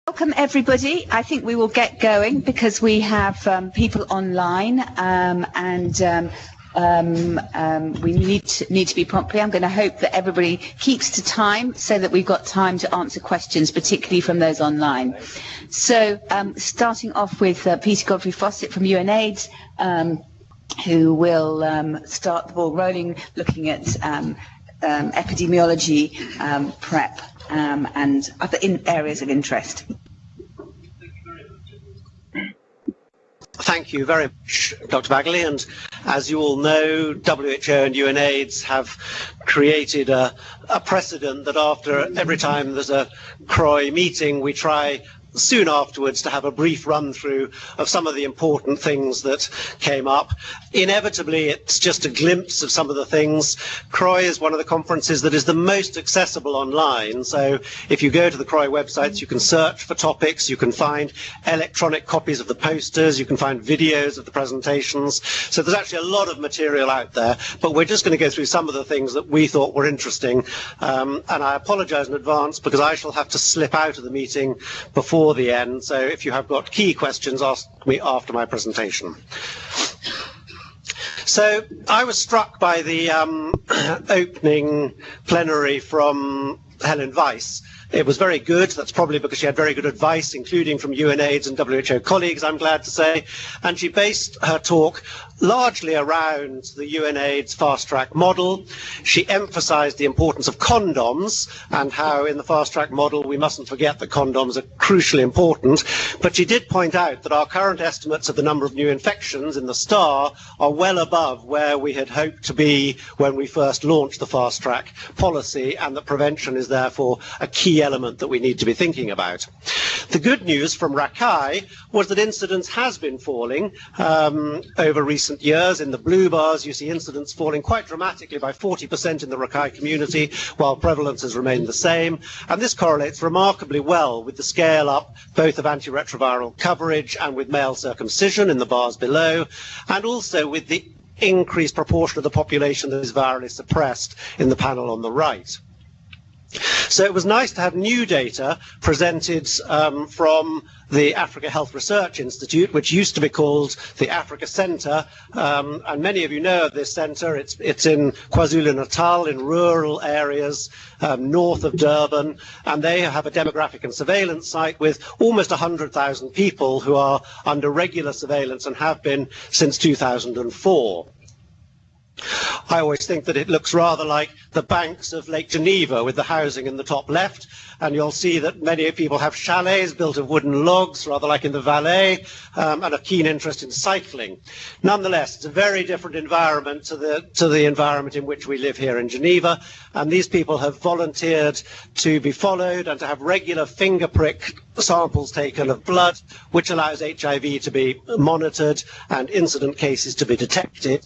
Welcome everybody. I think we will get going because we have people online we need to be promptly. I'm going to hope that everybody keeps to time so that we've got time to answer questions, particularly from those online. So starting off with Peter Godfrey Fawcett from UNAIDS, who will start the ball rolling looking at epidemiology, PrEP, and other areas of interest. Thank you very much, Dr. Bagley. And as you all know, WHO and UNAIDS have created a precedent that after every time there's a CROI meeting, we try soon afterwards to have a brief run through of some of the important things that came up. Inevitably, it's just a glimpse of some of the things. CROI is one of the conferences that is the most accessible online. So if you go to the CROI websites, you can search for topics, you can find electronic copies of the posters, you can find videos of the presentations. So there's actually a lot of material out there, but we're just going to go through some of the things that we thought were interesting. And I apologize in advance because I shall have to slip out of the meeting before the end, so if you have got key questions, ask me after my presentation. So I was struck by the opening plenary from Helen Weiss. It was very good. That's probably because she had very good advice, including from UNAIDS and WHO colleagues, I'm glad to say. And she based her talk largely around the UNAIDS fast-track model. She emphasized the importance of condoms and how in the fast-track model we mustn't forget that condoms are crucially important. But she did point out that our current estimates of the number of new infections in the STAR are well above where we had hoped to be when we first launched the fast-track policy, and that prevention is therefore a key element that we need to be thinking about. The good news from Rakai was that incidence has been falling over recent years. In the blue bars, you see incidence falling quite dramatically by 40% in the Rakai community, while prevalence has remained the same. And this correlates remarkably well with the scale up both of antiretroviral coverage and with male circumcision in the bars below, and also with the increased proportion of the population that is virally suppressed in the panel on the right. So it was nice to have new data presented from the Africa Health Research Institute, which used to be called the Africa Centre, and many of you know of this centre. It's in KwaZulu-Natal, in rural areas north of Durban, and they have a demographic and surveillance site with almost 100,000 people who are under regular surveillance and have been since 2004. I always think that it looks rather like the banks of Lake Geneva with the housing in the top left, and you'll see that many people have chalets built of wooden logs, rather like in the Valais, and a keen interest in cycling. Nonetheless, it's a very different environment to the environment in which we live here in Geneva, and these people have volunteered to be followed and to have regular finger prick samples taken of blood, which allows HIV to be monitored and incident cases to be detected.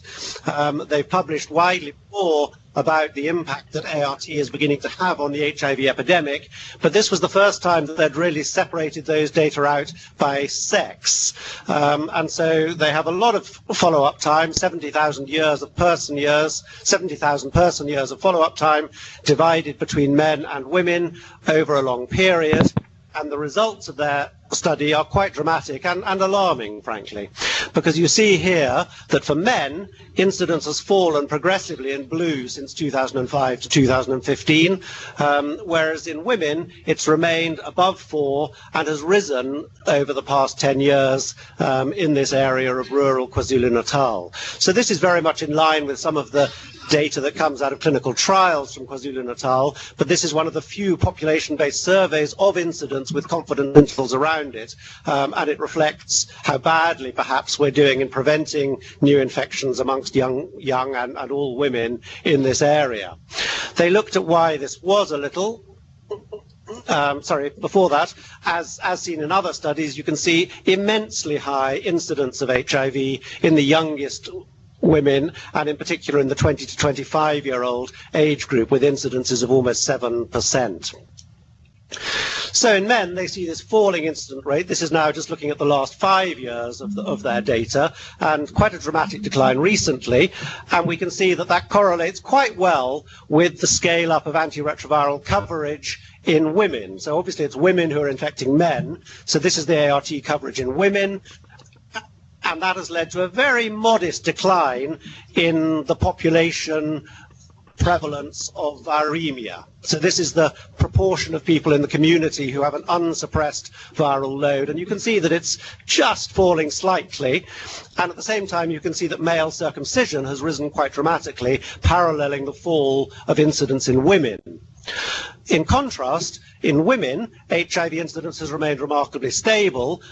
They've published widely before about the impact that ART is beginning to have on the HIV epidemic, but this was the first time that they'd really separated those data out by sex. And so they have a lot of follow-up time, 70,000 years of person years, 70,000 person years of follow-up time divided between men and women over a long period. And the results of their study are quite dramatic and alarming, frankly, because you see here that for men, incidence has fallen progressively in blue since 2005 to 2015, whereas in women, it's remained above 4 and has risen over the past 10 years in this area of rural KwaZulu-Natal. So this is very much in line with some of the data that comes out of clinical trials from KwaZulu-Natal, but this is one of the few population-based surveys of incidence with confidence intervals around it, and it reflects how badly perhaps we're doing in preventing new infections amongst young and all women in this area. They looked at why this was a little. Before that, as seen in other studies, you can see immensely high incidence of HIV in the youngest women, and in particular in the 20 to 25-year-old age group, with incidences of almost 7%. So in men, they see this falling incident rate. This is now just looking at the last 5 years of their data, and quite a dramatic decline recently. And we can see that that correlates quite well with the scale up of antiretroviral coverage in women. So obviously it's women who are infecting men. So this is the ART coverage in women. And that has led to a very modest decline in the population prevalence of viremia. So this is the proportion of people in the community who have an unsuppressed viral load. And you can see that it's just falling slightly. And at the same time, you can see that male circumcision has risen quite dramatically, paralleling the fall of incidence in women. In contrast, in women, HIV incidence has remained remarkably stable.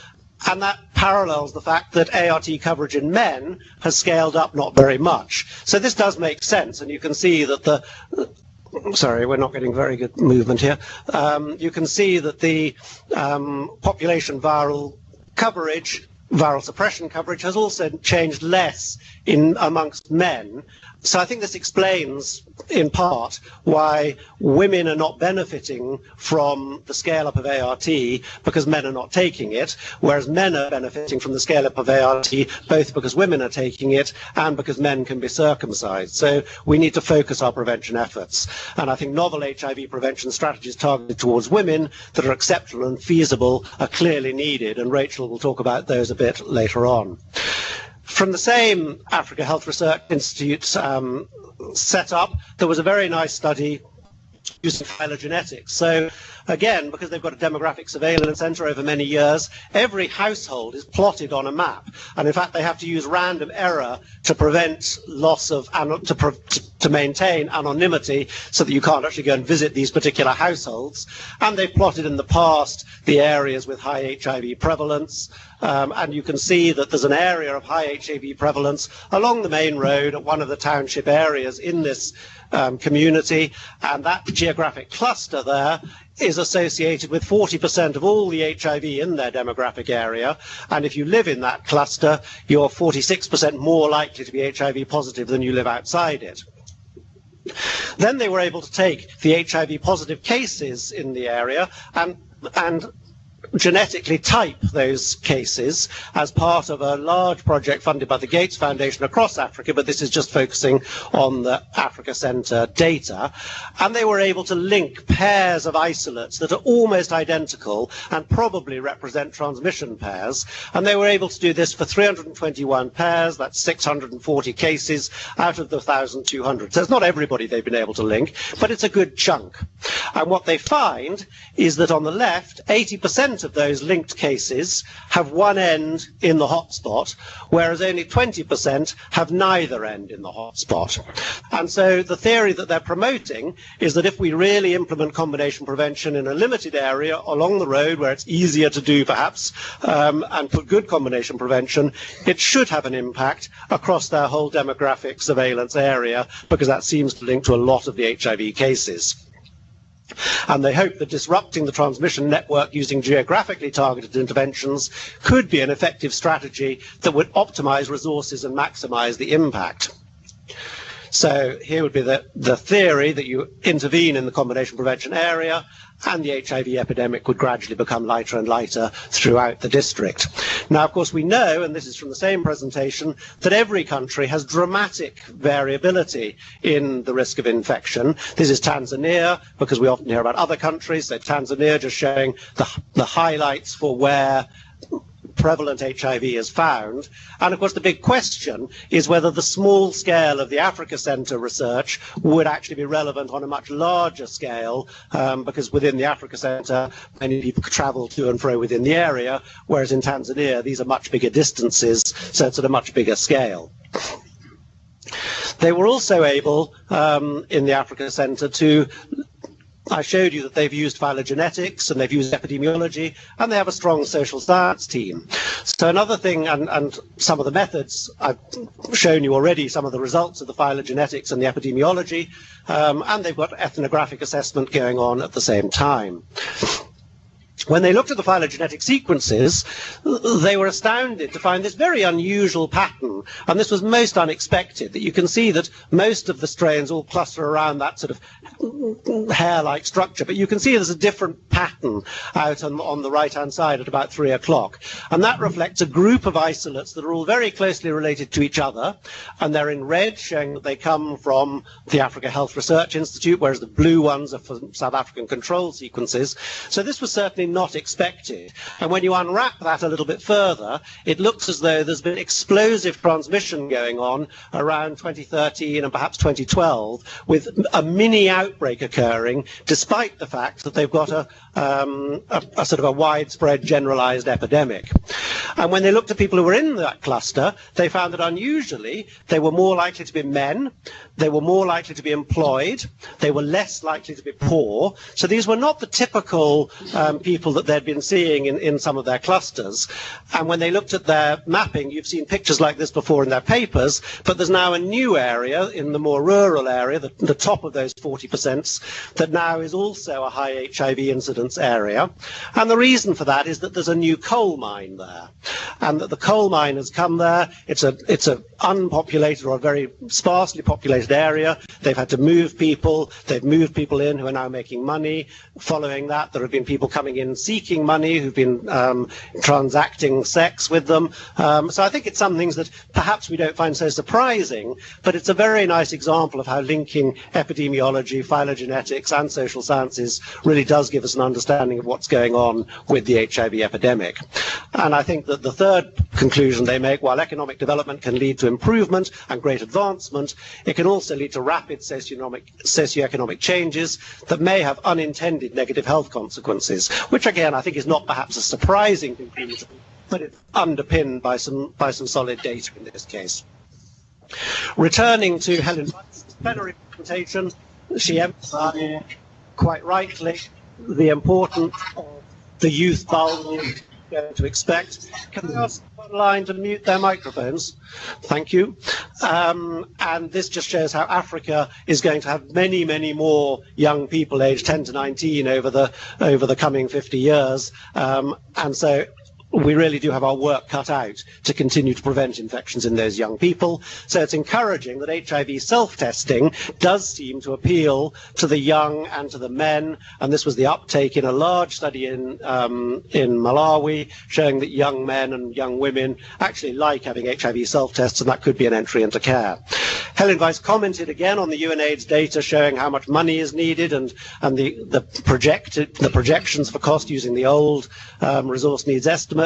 And that parallels the fact that ART coverage in men has scaled up not very much. So this does make sense, and you can see that the... Sorry, we're not getting very good movement here. You can see that the population viral coverage, viral suppression coverage, has also changed less amongst men. So I think this explains, in part, why women are not benefiting from the scale-up of ART because men are not taking it, whereas men are benefiting from the scale-up of ART both because women are taking it and because men can be circumcised. So we need to focus our prevention efforts. And I think novel HIV prevention strategies targeted towards women that are acceptable and feasible are clearly needed, and Rachel will talk about those a bit later on. From the same Africa Health Research Institute set up, there was a very nice study using phylogenetics. So again, because they've got a demographic surveillance center over many years, every household is plotted on a map. And in fact, they have to use random error to prevent loss of, to maintain anonymity so that you can't actually go and visit these particular households. And they've plotted in the past the areas with high HIV prevalence. And you can see that there's an area of high HIV prevalence along the main road at one of the township areas in this community, and that geographic cluster there is associated with 40% of all the HIV in their demographic area, and if you live in that cluster, you're 46% more likely to be HIV positive than you live outside it. Then they were able to take the HIV positive cases in the area and genetically type those cases as part of a large project funded by the Gates Foundation across Africa, but this is just focusing on the Africa Centre data. And they were able to link pairs of isolates that are almost identical and probably represent transmission pairs. And they were able to do this for 321 pairs, that's 640 cases out of the 1,200. So it's not everybody they've been able to link, but it's a good chunk. And what they find is that on the left, 80% of those linked cases have one end in the hotspot, whereas only 20% have neither end in the hotspot. And so the theory that they're promoting is that if we really implement combination prevention in a limited area along the road where it's easier to do perhaps, and put good combination prevention, it should have an impact across their whole demographic surveillance area, because that seems to link to a lot of the HIV cases. And they hope that disrupting the transmission network using geographically targeted interventions could be an effective strategy that would optimize resources and maximize the impact. So here would be the theory that you intervene in the combination prevention area and the HIV epidemic would gradually become lighter and lighter throughout the district. Now, of course, we know, and this is from the same presentation, that every country has dramatic variability in the risk of infection. This is Tanzania, because we often hear about other countries, so Tanzania just showing the highlights for where prevalent HIV is found. And of course the big question is whether the small scale of the Africa Centre research would actually be relevant on a much larger scale, because within the Africa Centre many people travel to and fro within the area, whereas in Tanzania these are much bigger distances, so it's at a much bigger scale. They were also able in the Africa Centre to I showed you that they've used phylogenetics and they've used epidemiology, and they have a strong social science team. So another thing, and some of the methods, I've shown you already some of the results of the phylogenetics and the epidemiology, and they've got ethnographic assessment going on at the same time. When they looked at the phylogenetic sequences, they were astounded to find this very unusual pattern, and this was most unexpected, that you can see that most of the strains all cluster around that sort of hair-like structure, but you can see there's a different pattern out on the right-hand side at about 3 o'clock, and that reflects a group of isolates that are all very closely related to each other, and they're in red, showing that they come from the Africa Health Research Institute, whereas the blue ones are from South African control sequences. So this was certainly not expected. And when you unwrap that a little bit further, it looks as though there's been explosive transmission going on around 2013 and perhaps 2012, with a mini outbreak occurring, despite the fact that they've got a sort of a widespread generalized epidemic. And when they looked at people who were in that cluster, they found that unusually they were more likely to be men, they were more likely to be employed, they were less likely to be poor. So these were not the typical people that they'd been seeing in some of their clusters. And when they looked at their mapping, you've seen pictures like this before in their papers, but there's now a new area in the more rural area, the top of those 40%, that now is also a high HIV incidence area. And the reason for that is that there's a new coal mine there, and that the coal mine has come there. It's a unpopulated or a very sparsely populated area. They've had to move people. They've moved people in who are now making money. Following that, there have been people coming in seeking money who've been transacting sex with them. So I think it's some things that perhaps we don't find so surprising, but it's a very nice example of how linking epidemiology, phylogenetics and social sciences really does give us an understanding of what's going on with the HIV epidemic. And I think that the third conclusion they make, while economic development can lead to improvement and great advancement, it can also lead to rapid socioeconomic changes that may have unintended negative health consequences, which again I think is not perhaps a surprising conclusion, but it's underpinned by some solid data in this case. Returning to Helen White's plenary presentation, she emphasised quite rightly the importance of the youth bulb going to expect. Can I ask online to mute their microphones? Thank you. And this just shows how Africa is going to have many, many more young people aged 10 to 19 over the coming 50 years. And so we really do have our work cut out to continue to prevent infections in those young people. So it's encouraging that HIV self-testing does seem to appeal to the young and to the men, and this was the uptake in a large study in Malawi, showing that young men and young women actually like having HIV self-tests, and that could be an entry into care. Helen Weiss commented again on the UNAIDS data showing how much money is needed and the projections for cost using the old resource needs estimates.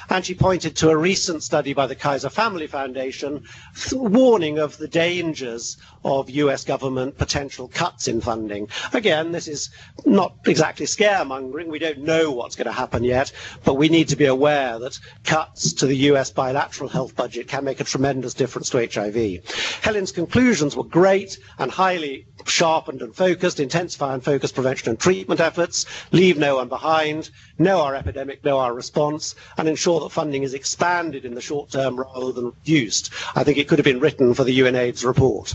And she pointed to a recent study by the Kaiser Family Foundation warning of the dangers of US government potential cuts in funding. Again, this is not exactly scaremongering. We don't know what's going to happen yet, but we need to be aware that cuts to the US bilateral health budget can make a tremendous difference to HIV. Helen's conclusions were great and highly sharpened and focused: intensify and focus prevention and treatment efforts, leave no one behind, know our epidemic, know our response, and ensure that funding is expanded in the short term rather than reduced. I think it could have been written for the UNAIDS report.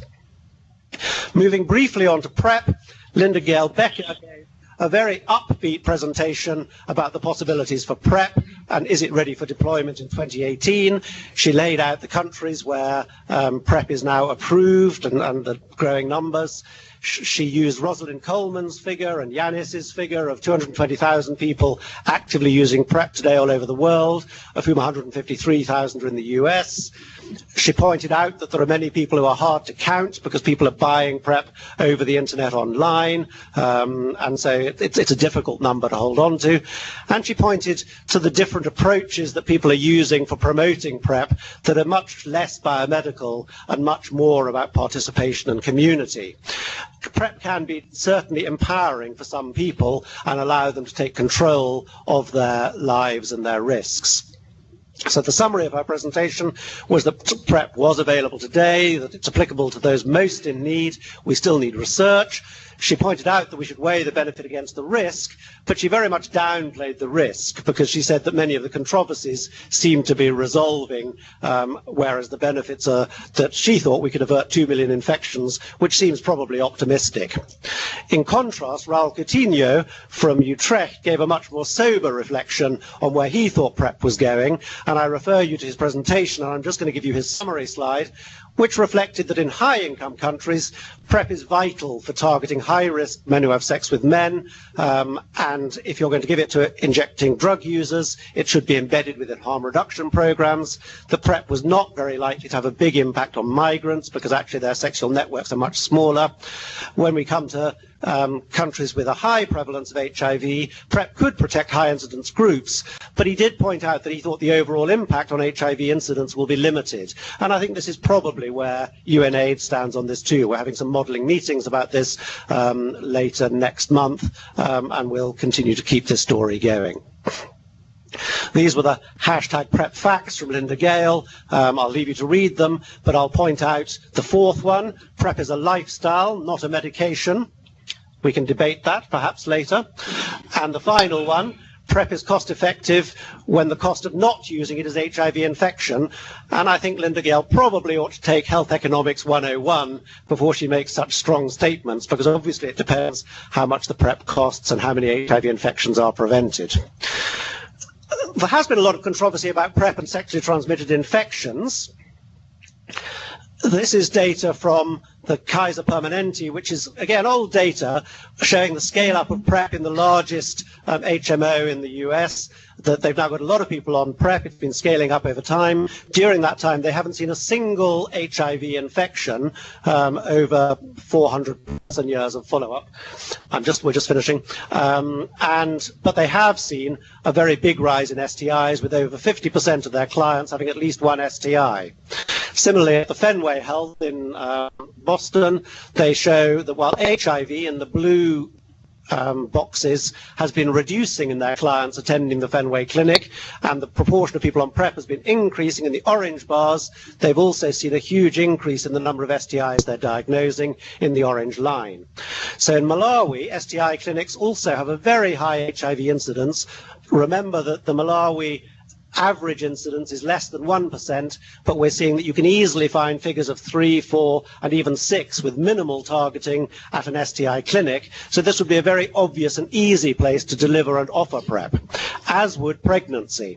Moving briefly on to PrEP, Linda Gale Becker gave a very upbeat presentation about the possibilities for PrEP and is it ready for deployment in 2018. She laid out the countries where PrEP is now approved and the growing numbers. She used Rosalind Coleman's figure and Yanis's figure of 220,000 people actively using PrEP today all over the world, of whom 153,000 are in the US. She pointed out that there are many people who are hard to count because people are buying PrEP over the internet online, and so it's a difficult number to hold on to. And she pointed to the different approaches that people are using for promoting PrEP that are much less biomedical and much more about participation and community. PrEP can be certainly empowering for some people and allow them to take control of their lives and their risks. So the summary of our presentation was that PrEP was available today, that it's applicable to those most in need. We still need research. she pointed out that we should weigh the benefit against the risk, but she very much downplayed the risk because she said that many of the controversies seem to be resolving, whereas the benefits are that she thought we could avert 2 million infections, which seems probably optimistic. In contrast, Raul Coutinho from Utrecht gave a much more sober reflection on where he thought PrEP was going, and I refer you to his presentation, and I'm just going to give you his summary slide, which reflected that in high-income countries, PrEP is vital for targeting high-risk men who have sex with men, and if you're going to give it to injecting drug users, it should be embedded within harm reduction programs. The PrEP was not very likely to have a big impact on migrants because actually their sexual networks are much smaller. When we come to countries with a high prevalence of HIV, PrEP could protect high incidence groups, but he did point out that he thought the overall impact on HIV incidence will be limited. And I think this is probably where UNAIDS stands on this too. We're having some modelling meetings about this later next month, and we'll continue to keep this story going. These were the hashtag PrEP facts from Linda Gale. I'll leave you to read them, but I'll point out the fourth one. PrEP is a lifestyle, not a medication. We can debate that perhaps later. And the final one, PrEP is cost effective when the cost of not using it is HIV infection. And I think Linda Gale probably ought to take Health Economics 101 before she makes such strong statements, because obviously it depends how much the PrEP costs and how many HIV infections are prevented. There has been a lot of controversy about PrEP and sexually transmitted infections. This is data from the Kaiser Permanente, which is, again, old data showing the scale-up of PrEP in the largest HMO in the US, that they've now got a lot of people on PrEP. It's been scaling up over time. During that time, they haven't seen a single HIV infection over 400,000 years of follow-up. We're just finishing. But they have seen a very big rise in STIs, with over 50% of their clients having at least one STI. Similarly, at the Fenway Health in Boston, they show that while HIV in the blue boxes has been reducing in their clients attending the Fenway Clinic, and the proportion of people on PrEP has been increasing in the orange bars, they've also seen a huge increase in the number of STIs they're diagnosing in the orange line. So in Malawi, STI clinics also have a very high HIV incidence. Remember that the Malawi average incidence is less than 1%, but we're seeing that you can easily find figures of 3, 4, and even 6 with minimal targeting at an STI clinic. So this would be a very obvious and easy place to deliver and offer PrEP, as would pregnancy.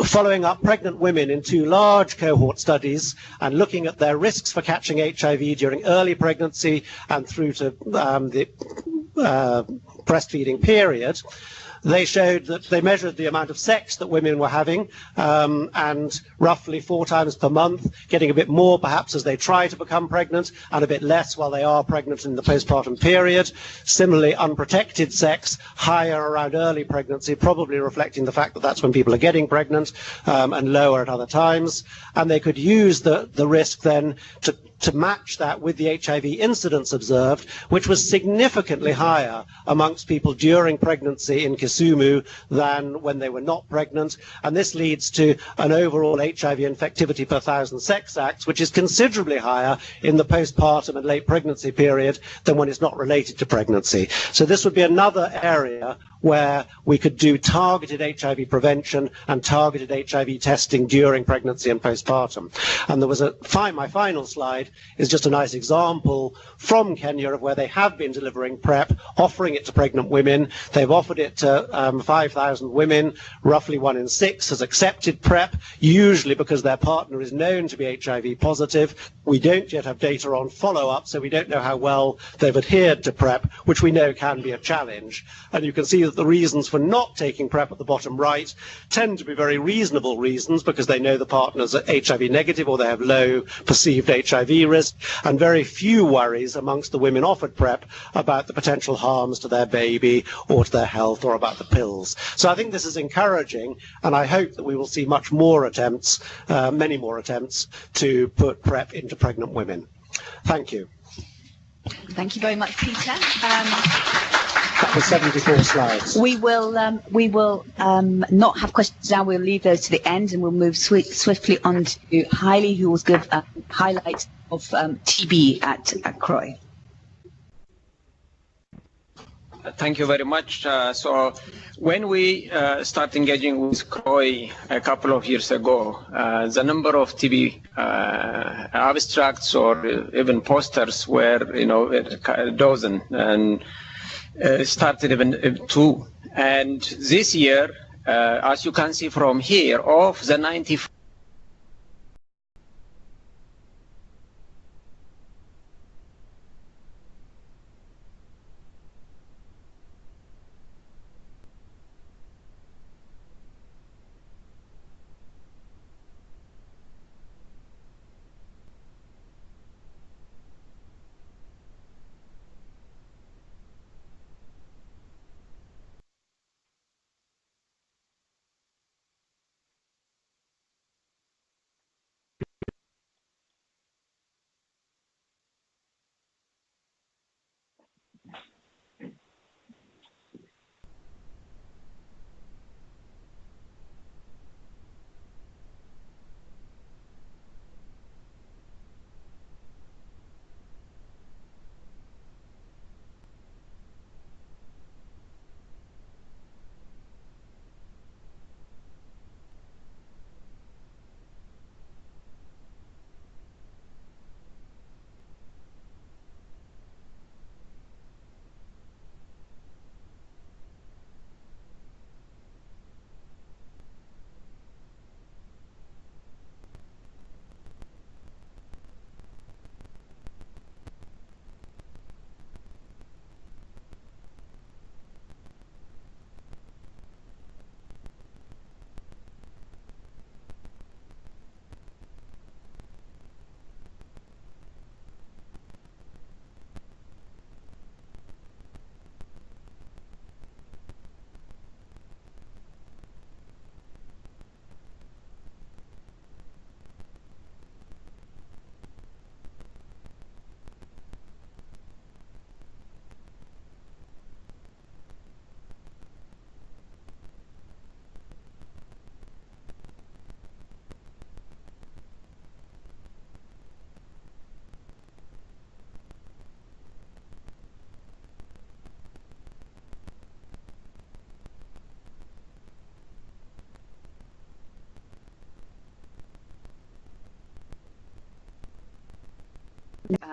Following up pregnant women in 2 large cohort studies and looking at their risks for catching HIV during early pregnancy and through to the breastfeeding period, they showed that they measured the amount of sex that women were having, and roughly 4 times per month, getting a bit more perhaps as they try to become pregnant, and a bit less while they are pregnant in the postpartum period. Similarly, unprotected sex, higher around early pregnancy, probably reflecting the fact that that's when people are getting pregnant, and lower at other times. And they could use the risk then to match that with the HIV incidence observed, which was significantly higher amongst people during pregnancy in Kisumu than when they were not pregnant. And this leads to an overall HIV infectivity per 1,000 sex acts, which is considerably higher in the postpartum and late pregnancy period than when it's not related to pregnancy. So this would be another area where we could do targeted HIV prevention and targeted HIV testing during pregnancy and postpartum. And there was my final slide is just a nice example from Kenya of where they have been delivering PrEP, offering it to pregnant women. They've offered it to 5,000 women. Roughly 1 in 6 has accepted PrEP, usually because their partner is known to be HIV positive. We don't yet have data on follow-up, so we don't know how well they've adhered to PrEP, which we know can be a challenge. And you can see that the reasons for not taking PrEP at the bottom right tend to be very reasonable reasons, because they know the partners are HIV negative or they have low perceived HIV risk, and very few worries amongst the women offered PrEP about the potential harms to their baby or to their health or about the pills. So I think this is encouraging, and I hope that we will see much more attempts, many more attempts, to put PrEP into pregnant women. Thank you. Thank you very much, Peter. That was 74 slides. We will not have questions now. We'll leave those to the end, and we'll move swiftly on to Hailey, who will give a highlight of TB at CROI. Thank you very much. So when we start engaging with CROI a couple of years ago, the number of TB abstracts or even posters were, a dozen, and started even two. And this year, as you can see from here, of the 94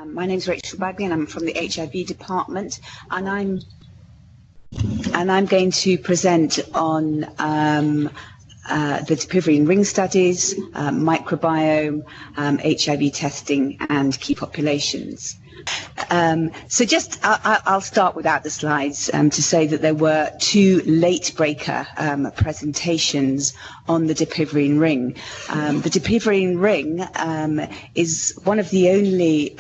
My name is Rachel Bagley, and I'm from the HIV department, and I'm going to present on the Dipivirine ring studies, microbiome, HIV testing, and key populations. So I'll start without the slides to say that there were two late breaker presentations on the Dipivirine ring. The Dipivirine ring is one of the only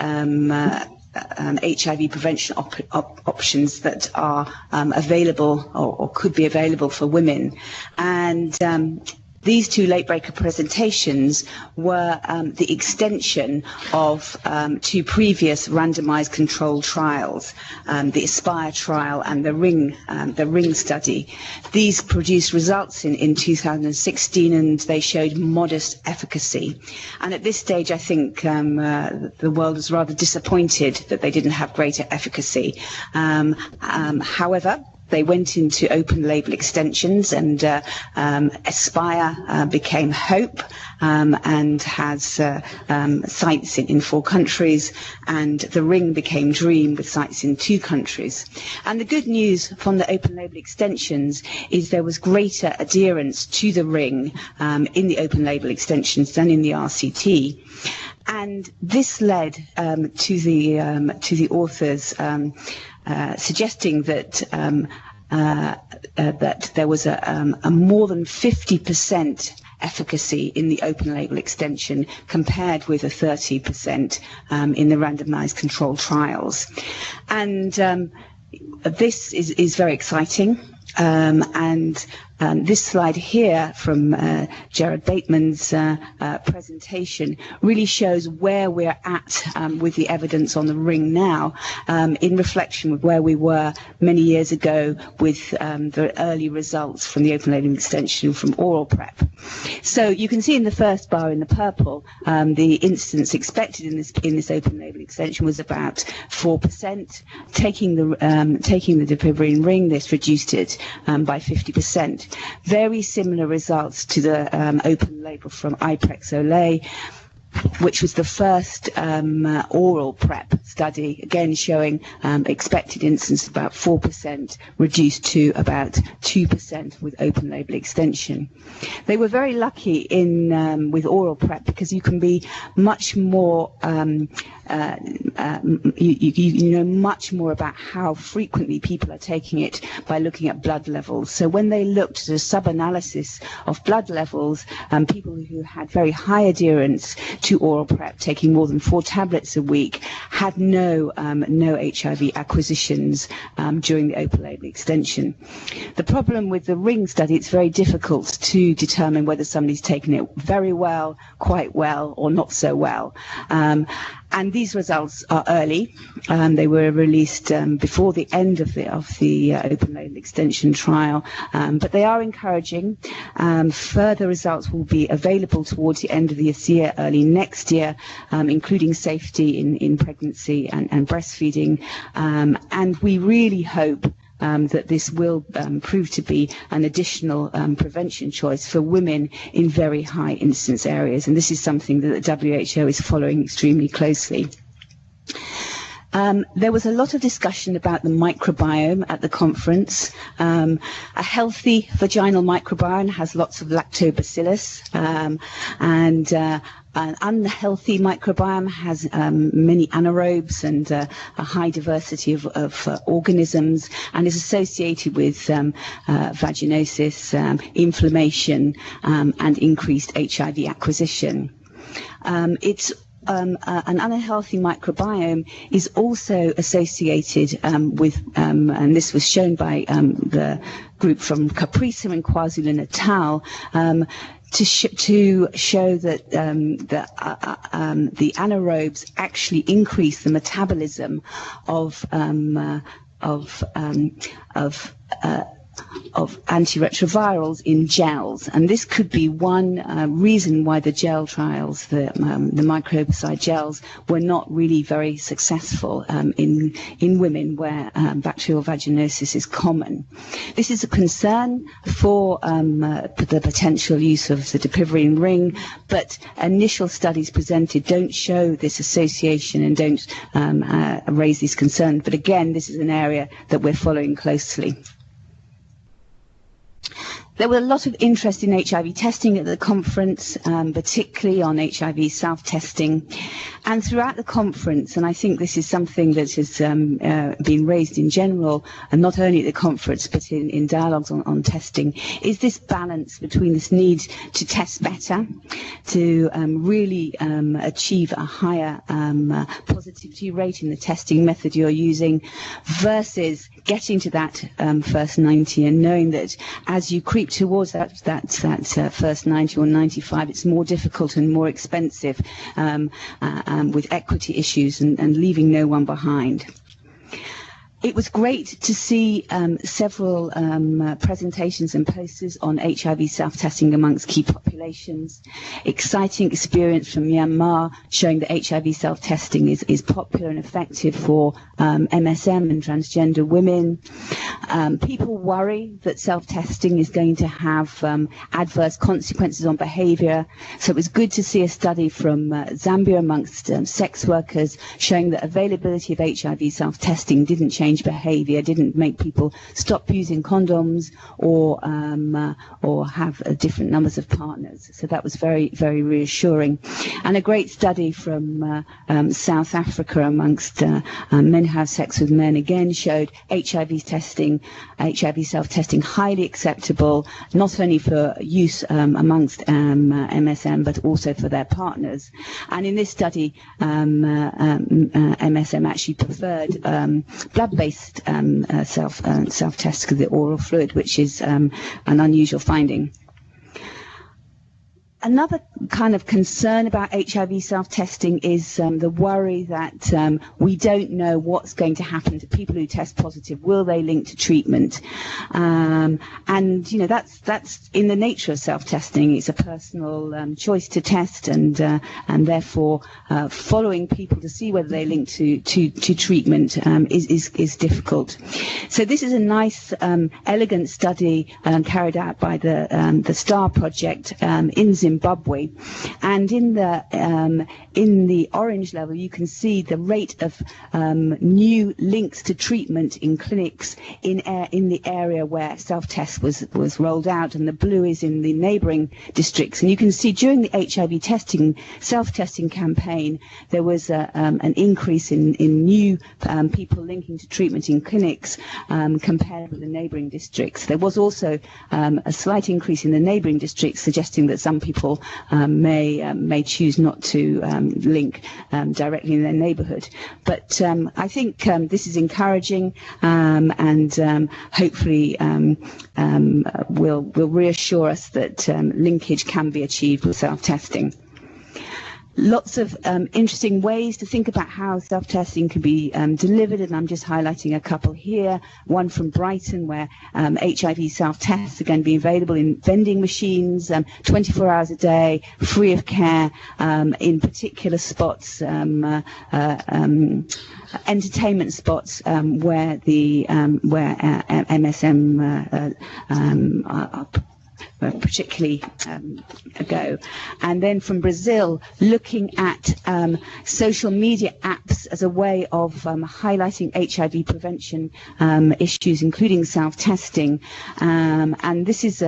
HIV prevention options that are available or could be available for women. And these two late breaker presentations were the extension of two previous randomized controlled trials, the Aspire trial and the ring study. These produced results in 2016, and they showed modest efficacy. And at this stage, I think the world is rather disappointed that they didn't have greater efficacy. However, they went into open label extensions, and Aspire became Hope and has sites in 4 countries, and the Ring became Dream with sites in 2 countries. And the good news from the open label extensions is there was greater adherence to the Ring in the open label extensions than in the RCT. And this led to the authors suggesting that that there was a more than 50% efficacy in the open label extension compared with a 30% in the randomized controlled trials. And this is very exciting. And this slide here from Gerard Bateman's presentation really shows where we're at with the evidence on the ring now, in reflection with where we were many years ago with the early results from the open label extension from oral PrEP. So you can see in the first bar in the purple, the incidence expected in this open label extension was about 4%. Taking the dapivirine ring, this reduced it by 50%. Very similar results to the open label from Iprex-Olay, which was the first oral PrEP study, again showing expected incidence of about 4%, reduced to about 2% with open label extension. They were very lucky in with oral PrEP because you can be much more you know much more about how frequently people are taking it by looking at blood levels. So when they looked at a sub-analysis of blood levels, people who had very high adherence to oral PrEP, taking more than 4 tablets a week, had no HIV acquisitions during the open label extension. The problem with the ring study, it's very difficult to determine whether somebody's taken it very well, quite well, or not so well. And these results are early. They were released before the end of the open label extension trial, but they are encouraging. Further results will be available towards the end of this year, early next year, including safety in pregnancy and breastfeeding. And we really hope that this will prove to be an additional prevention choice for women in very high incidence areas. And this is something that the WHO is following extremely closely. There was a lot of discussion about the microbiome at the conference. A healthy vaginal microbiome has lots of lactobacillus, and an unhealthy microbiome has many anaerobes and a high diversity of organisms, and is associated with vaginosis, inflammation, and increased HIV acquisition. An unhealthy microbiome is also associated with, and this was shown by the group from Caprisa and KwaZulu-Natal, to show that the anaerobes actually increase the metabolism of antiretrovirals in gels, and this could be one reason why the gel trials, the microbicide gels, were not really very successful in women where bacterial vaginosis is common. This is a concern for the potential use of the dapivirine ring, but initial studies presented don't show this association and don't raise these concerns. But again, this is an area that we're following closely. There was a lot of interest in HIV testing at the conference, particularly on HIV self-testing. And throughout the conference, and I think this is something that has been raised in general, and not only at the conference, but in dialogues on testing, is this balance between this need to test better, to really achieve a higher positivity rate in the testing method you're using, versus getting to that first 90 and knowing that as you creep towards that first 90 or 95, it's more difficult and more expensive, with equity issues and leaving no one behind. It was great to see several presentations and posters on HIV self-testing amongst key populations. Exciting experience from Myanmar showing that HIV self-testing is popular and effective for MSM and transgender women. People worry that self-testing is going to have adverse consequences on behavior. So it was good to see a study from Zambia amongst sex workers showing that availability of HIV self-testing didn't change behavior, didn't make people stop using condoms or have different numbers of partners. So that was very, very reassuring. And a great study from South Africa amongst men who have sex with men again showed HIV self-testing highly acceptable, not only for use amongst MSM, but also for their partners. And in this study, MSM actually preferred blood-based blood-based self-test of the oral fluid, which is an unusual finding. Another kind of concern about HIV self-testing is the worry that we don't know what's going to happen to people who test positive. Will they link to treatment? And you know, that's in the nature of self-testing. It's a personal choice to test, and therefore following people to see whether they link to treatment is difficult. So this is a nice, elegant study carried out by the STAR project in Zimbabwe, and in the orange level you can see the rate of new links to treatment in clinics in the area where self-test was rolled out, and the blue is in the neighbouring districts. And you can see during the HIV self-testing campaign there was an increase in new people linking to treatment in clinics compared with the neighbouring districts. There was also a slight increase in the neighbouring districts, suggesting that some people may choose not to link directly in their neighbourhood. But I think this is encouraging, and hopefully will reassure us that linkage can be achieved with self-testing. Lots of interesting ways to think about how self-testing can be delivered, and I'm just highlighting a couple here. One from Brighton, where HIV self-tests are going to be available in vending machines 24 hours a day, free of care, in particular spots, entertainment spots where MSM are particularly ago. And then from Brazil, looking at social media apps as a way of highlighting HIV prevention issues, including self-testing. And this is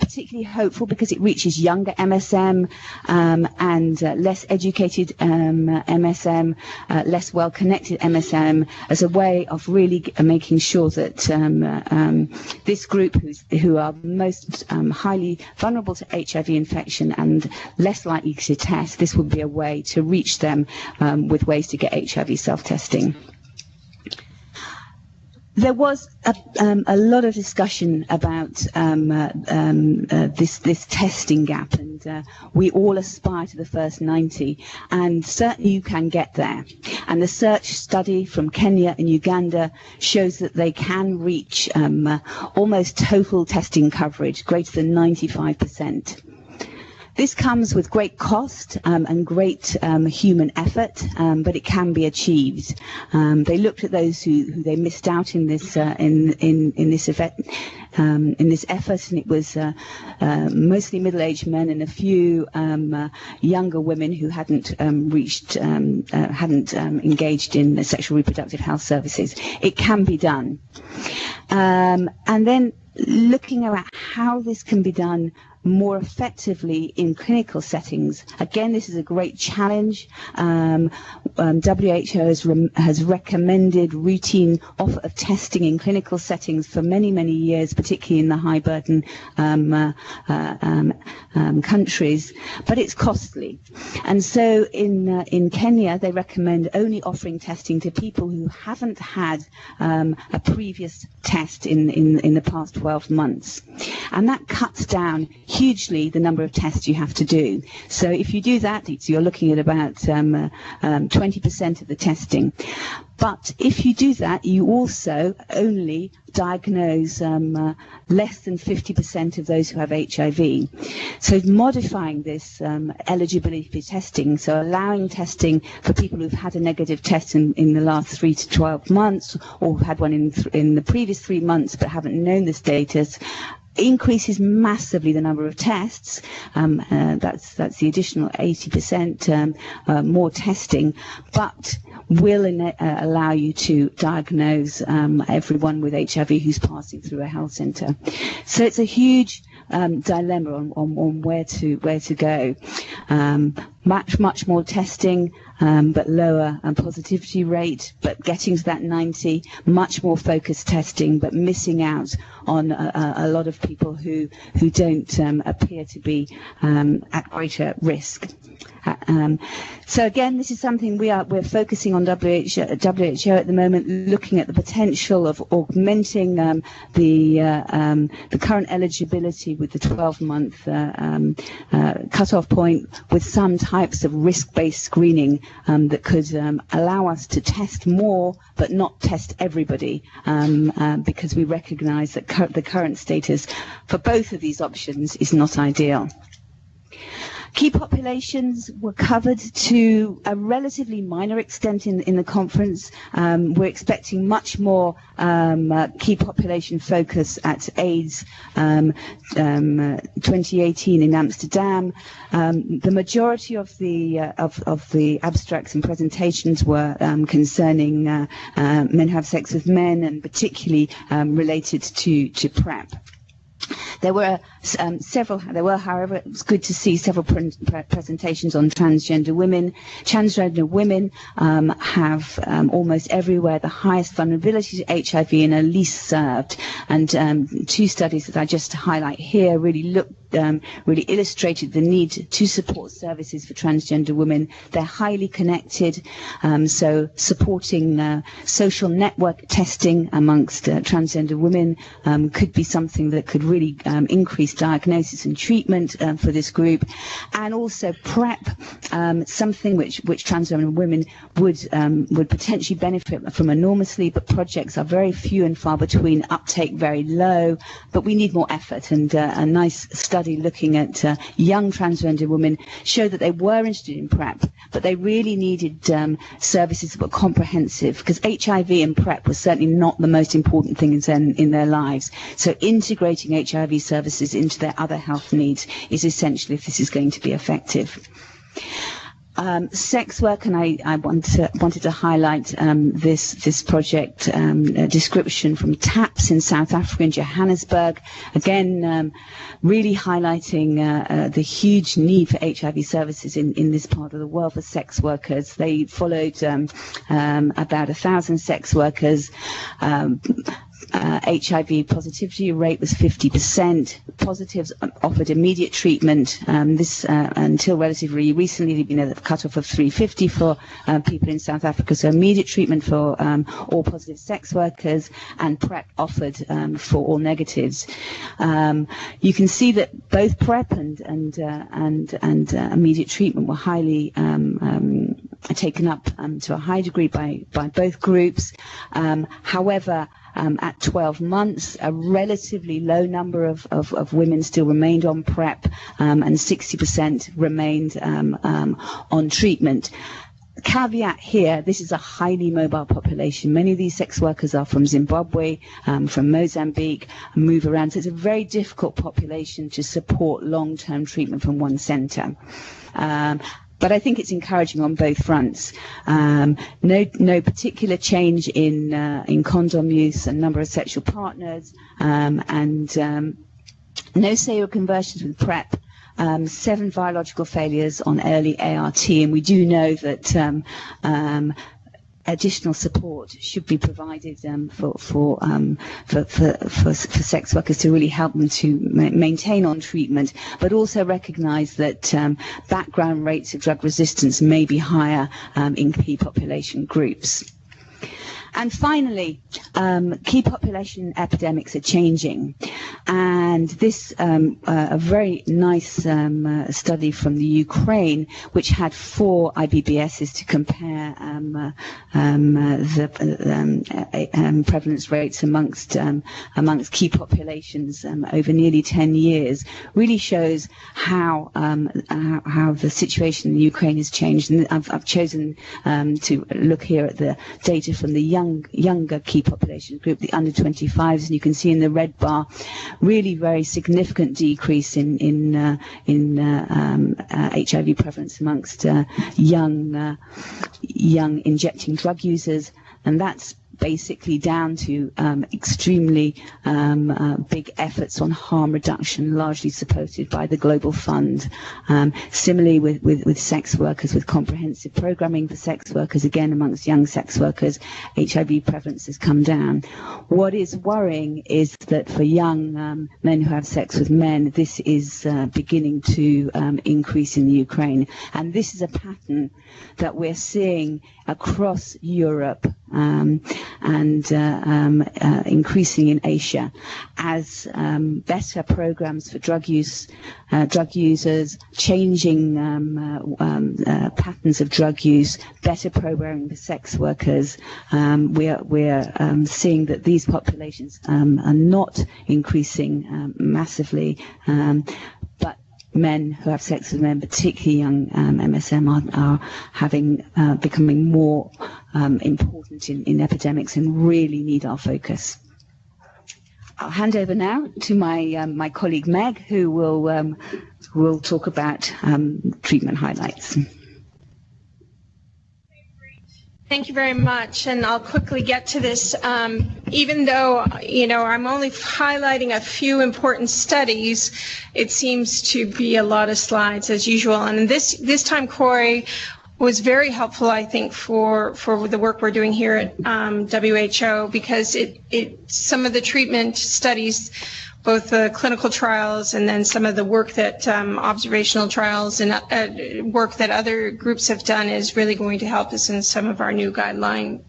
particularly hopeful because it reaches younger MSM and less educated MSM, less well-connected MSM, as a way of really making sure that this group who are most highly vulnerable to HIV infection and less likely to test, this would be a way to reach them with ways to get HIV self-testing. There was a lot of discussion about this testing gap, and we all aspire to the first 90, and certainly you can get there. And the search study from Kenya and Uganda shows that they can reach almost total testing coverage, greater than 95%. This comes with great cost and great human effort, but it can be achieved. They looked at those who they missed out in this this event, in this effort, and it was mostly middle-aged men and a few younger women who hadn't engaged in sexual reproductive health services. It can be done, and then looking at how this can be done more effectively in clinical settings. Again, this is a great challenge. WHO has recommended routine offer of testing in clinical settings for many, many years, particularly in the high burden countries, but it's costly. And so in Kenya, they recommend only offering testing to people who haven't had a previous test in the past 12 months. And that cuts down hugely the number of tests you have to do. So if you do that, you're looking at about 20% of the testing. But if you do that, you also only diagnose less than 50% of those who have HIV. So modifying this eligibility for testing, so allowing testing for people who've had a negative test in the last 3 to 12 months, or had one in the previous 3 months but haven't known the status, increases massively the number of tests. That's the additional 80% more testing, but will allow you to diagnose everyone with HIV who's passing through a health centre. So it's a huge dilemma on where to go. much more testing, but lower positivity rate, but getting to that 90, much more focused testing, but missing out on a lot of people who don't appear to be at greater risk. So again, this is something we're focusing on WHO at the moment, looking at the potential of augmenting the current eligibility with the 12-month cut-off point with some types of risk-based screening that could allow us to test more but not test everybody, because we recognize that the current status for both of these options is not ideal. Key populations were covered to a relatively minor extent in the conference. We're expecting much more key population focus at AIDS 2018 in Amsterdam. The majority of the abstracts and presentations were concerning men who have sex with men, and particularly related to PrEP. There were however, it was good to see several presentations on transgender women. Transgender women have almost everywhere the highest vulnerability to HIV and are least served. And two studies that I just highlight here really illustrated the need to support services for transgender women. They're highly connected, so supporting social network testing amongst transgender women could be something that could really increase diagnosis and treatment for this group, and also PrEP, something which transgender women would potentially benefit from enormously, but projects are very few and far between, uptake very low, but we need more effort. And a nice study looking at young transgender women showed that they were interested in PrEP, but they really needed services that were comprehensive, because HIV and PrEP was certainly not the most important thing in their lives. So integrating HIV services into their other health needs is essential if this is going to be effective. Sex work, and I wanted to highlight this project description from TAPS in South Africa in Johannesburg, again really highlighting the huge need for HIV services in this part of the world for sex workers. They followed about 1,000 sex workers. HIV positivity rate was 50%. Positives offered immediate treatment. This until relatively recently, there'd been a cutoff of 350 for people in South Africa. So immediate treatment for all positive sex workers, and PrEP offered for all negatives. You can see that both PrEP and immediate treatment were highly taken up to a high degree by both groups. However, at 12 months, a relatively low number of women still remained on PrEP, and 60% remained on treatment. Caveat here, this is a highly mobile population. Many of these sex workers are from Zimbabwe, from Mozambique, and move around. So it's a very difficult population to support long-term treatment from one center. But I think it's encouraging on both fronts. No particular change in condom use and number of sexual partners, and no serial conversions with PrEP. 7 biological failures on early ART, and we do know that additional support should be provided for sex workers to really help them to maintain on treatment, but also recognise that background rates of drug resistance may be higher in key population groups. And finally, key population epidemics are changing, and this a very nice study from the Ukraine, which had 4 IBBSs to compare the prevalence rates amongst key populations over nearly 10 years, really shows how the situation in Ukraine has changed. And I've chosen to look here at the data from the younger key population group, the under 25s, and you can see in the red bar really very significant decrease in HIV prevalence amongst young injecting drug users, and that's basically down to extremely big efforts on harm reduction, largely supported by the Global Fund. Similarly with sex workers, with comprehensive programming for sex workers, again amongst young sex workers, HIV prevalence has come down. What is worrying is that for young men who have sex with men, this is beginning to increase in the Ukraine. And this is a pattern that we're seeing across Europe and increasing in Asia as better programs for drug users, changing patterns of drug use, better programming for sex workers. We're seeing that these populations are not increasing massively, but men who have sex with men, particularly young MSM, are becoming more important in epidemics and really need our focus. I'll hand over now to my colleague Meg, who will talk about treatment highlights. Thank you very much, and I'll quickly get to this. Even though, I'm only highlighting a few important studies, it seems to be a lot of slides as usual. And this time CROI was very helpful, I think, for the work we're doing here at WHO, because some of the treatment studies, both the clinical trials and then some of the work that observational trials and work that other groups have done is really going to help us in some of our new guideline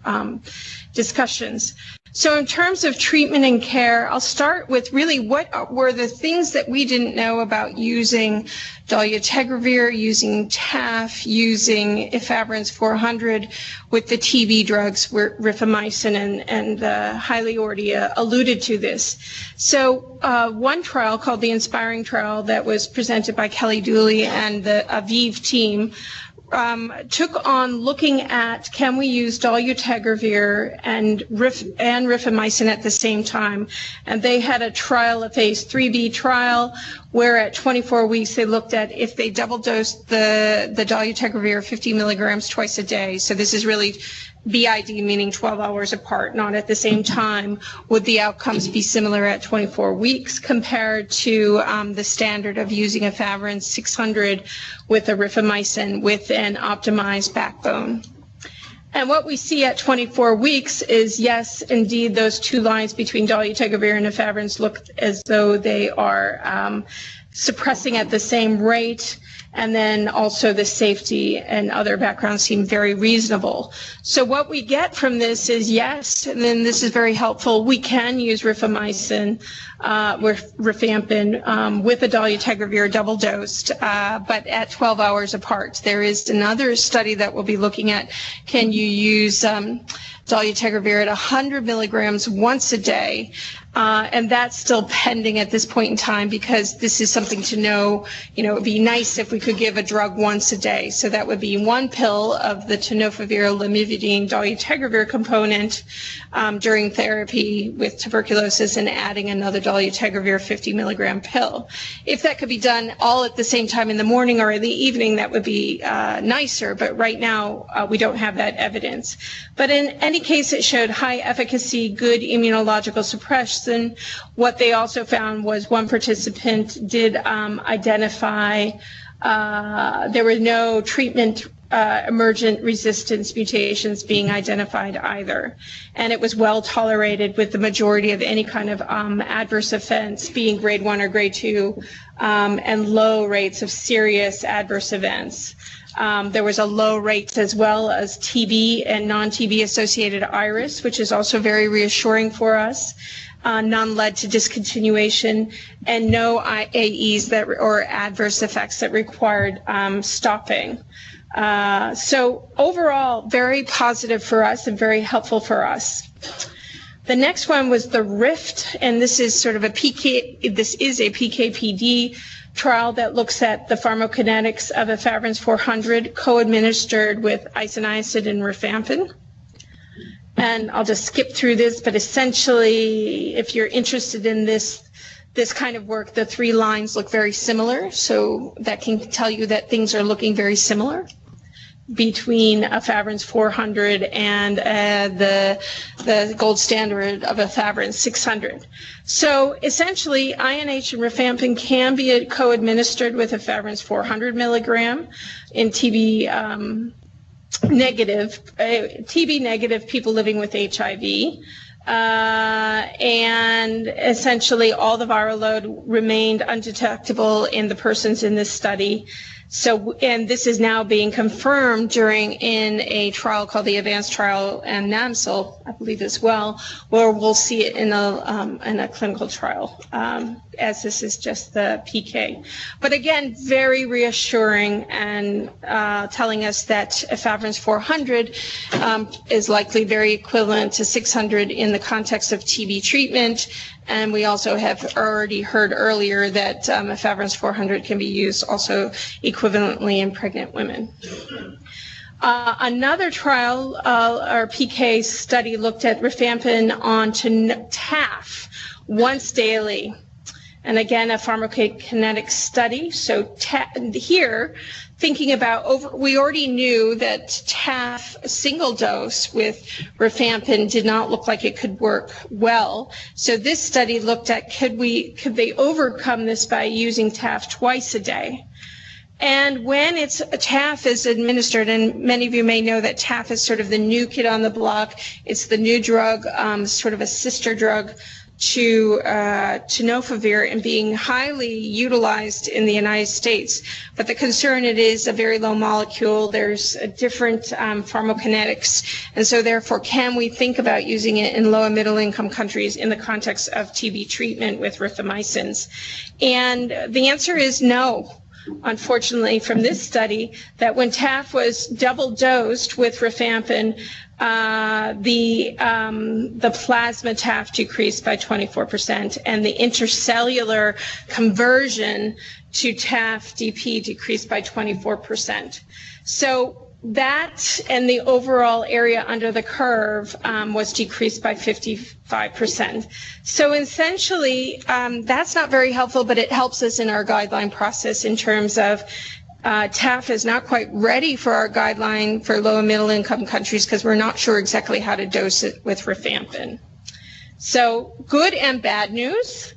discussions. So in terms of treatment and care, I'll start with really what were the things that we didn't know about using dolutegravir, using TAF, using efavirenz 400 with the TB drugs, where rifamycin and Haliordia alluded to this. So one trial called the Inspiring Trial that was presented by Kelly Dooley and the Aviv team took on looking at, can we use dolutegravir and rifamycin at the same time? And they had a trial, a phase 3B trial, where at 24 weeks they looked at if they double dosed the dolutegravir 50 milligrams twice a day. So this is really BID, meaning 12 hours apart, not at the same time. Would the outcomes be similar at 24 weeks compared to the standard of using efavirenz 600 with a rifamycin with an optimized backbone? And what we see at 24 weeks is, yes, indeed, those two lines between dolutegravir and efavirenz look as though they are suppressing at the same rate. And then also the safety and other backgrounds seem very reasonable. So what we get from this is, yes, and then this is very helpful, we can use rifamycin, rifampin, with a dolutegravir double dosed, but at 12 hours apart. There is another study that we'll be looking at, can you use dolutegravir at 100 milligrams once a day, and that's still pending at this point in time, because this is something to know. It would be nice if we could give a drug once a day. So that would be one pill of the tenofovir, lamivudine, dolutegravir component during therapy with tuberculosis, and adding another dolutegravir 50 milligram pill. If that could be done all at the same time in the morning or in the evening, that would be nicer, but right now we don't have that evidence. But in any case, it showed high efficacy, good immunological suppression. What they also found was one participant did identify there were no treatment emergent resistance mutations being identified either. And it was well tolerated, with the majority of any kind of adverse events being grade 1 or grade 2, and low rates of serious adverse events. There was a low rate as well as TB and non-TB associated iris, which is also very reassuring for us. None led to discontinuation, and no AEs or adverse effects that required stopping. So overall, very positive for us and very helpful for us. The next one was the RIFT, and this is sort of a PK-PD trial that looks at the pharmacokinetics of efavirenz 400 co-administered with isoniazid and rifampin. And I'll just skip through this, but essentially, if you're interested in this kind of work, the three lines look very similar, so that can tell you that things are looking very similar. between efavirenz 400 and the gold standard of efavirenz 600. So essentially, INH and rifampin can be co-administered with efavirenz 400 milligram in TB negative people living with HIV. And essentially all the viral load remained undetectable in the persons in this study. So, and this is now being confirmed in a trial called the Advanced Trial and NAMSL, I believe as well, where we'll see it in a clinical trial, as this is just the PK. But again, very reassuring and telling us that efavirenz 400 is likely very equivalent to 600 in the context of TB treatment. And we also have already heard earlier that efavirenz 400 can be used also equivalently in pregnant women. Another trial, our PK study, looked at rifampin on TAF once daily. And again, a pharmacokinetic study. So here, thinking about we already knew that TAF single dose with rifampin did not look like it could work well. So this study looked at could they overcome this by using TAF twice a day. And when TAF is administered, and many of you may know that TAF is sort of the new kid on the block. It's the new drug, sort of a sister drug to tenofovir, and being highly utilized in the United States. But the concern, it is a very low molecule. There's a different pharmacokinetics. And so therefore, can we think about using it in low and middle income countries in the context of TB treatment with rifamycins? And the answer is no. Unfortunately, from this study, that when TAF was double dosed with rifampin, the plasma TAF decreased by 24%, and the intercellular conversion to TAF DP decreased by 24%. So that and the overall area under the curve was decreased by 55%. So essentially, that's not very helpful, but it helps us in our guideline process in terms of TAF is not quite ready for our guideline for low and middle income countries because we're not sure exactly how to dose it with rifampin. So good and bad news.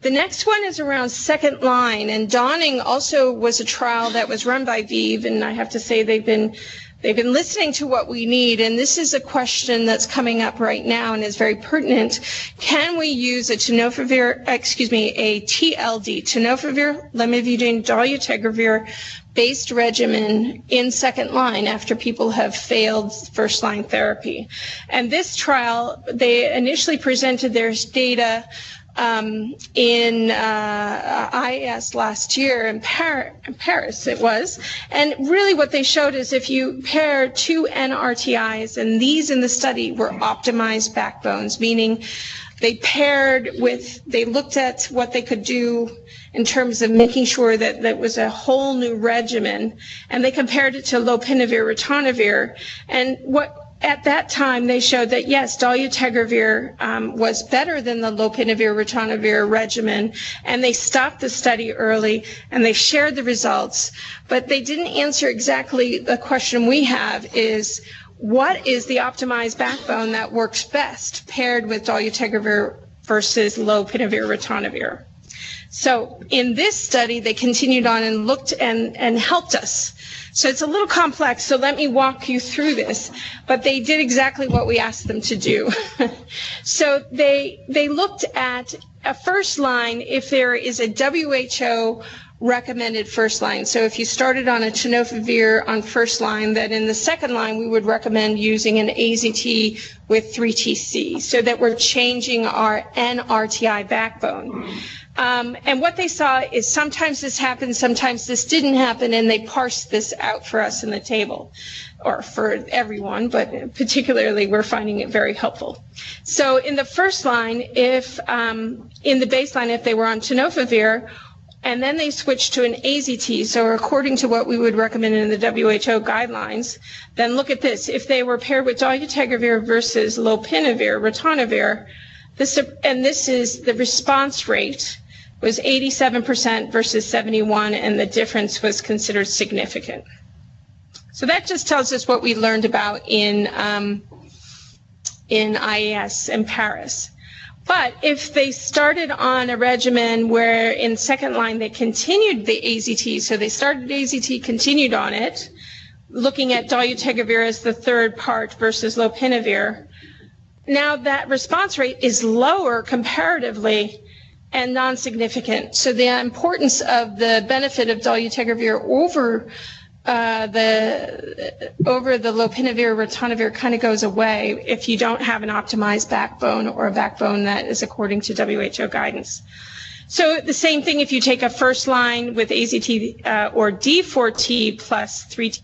The next one is around second line, and Dawning also was a trial that was run by ViiV, and I have to say they've been listening to what we need, and this is a question that's coming up right now and is very pertinent. Can we use a TLD, tenofovir, lamivudine, dolutegravir based regimen in second line after people have failed first line therapy? And this trial, they initially presented their data in IAS last year in Paris it was, and really what they showed is if you pair two NRTIs, and these in the study were optimized backbones, meaning they looked at what they could do in terms of making sure that that was a whole new regimen, and they compared it to lopinavir, ritonavir, and at that time, they showed that, yes, dolutegravir was better than the lopinavir, ritonavir regimen, and they stopped the study early, and they shared the results. But they didn't answer exactly the question we have is, what is the optimized backbone that works best paired with dolutegravir versus lopinavir, ritonavir? So in this study, they continued on and looked and helped us. So it's a little complex, so let me walk you through this. But they did exactly what we asked them to do. So they looked at a first line if there is a WHO recommended first line. So if you started on a tenofovir on first line, then in the second line we would recommend using an AZT with 3TC so that we're changing our NRTI backbone. And what they saw is sometimes this happened, sometimes this didn't happen, and they parsed this out for us in the table, or for everyone, but particularly we're finding it very helpful. So in the first line, if in the baseline, if they were on tenofovir, and then they switched to an AZT, so according to what we would recommend in the WHO guidelines, then look at this. If they were paired with dolutegravir versus lopinavir, ritonavir, this is the response rate, was 87% versus 71%, and the difference was considered significant. So that just tells us what we learned about in IAS in Paris. But if they started on a regimen where in second line they continued the AZT, so they started AZT, continued on it, looking at dolutegravir as the third part versus lopinavir, now that response rate is lower comparatively and non-significant. So the importance of the benefit of dolutegravir over the lopinavir ritonavir kind of goes away if you don't have an optimized backbone or a backbone that is according to WHO guidance. So the same thing if you take a first line with AZT or D4T plus 3T,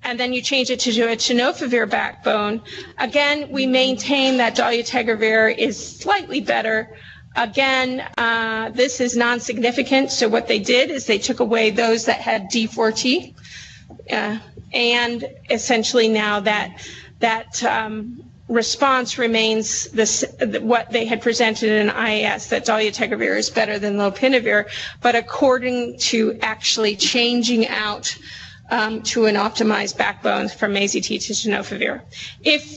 and then you change it to a tenofovir backbone. Again, we maintain that dolutegravir is slightly better. Again, this is non-significant, so what they did is they took away those that had D4T, and essentially now that response remains what they had presented in IAS, that dolutegravir is better than lopinavir, but according to actually changing out to an optimized backbone from AZT to tenofovir.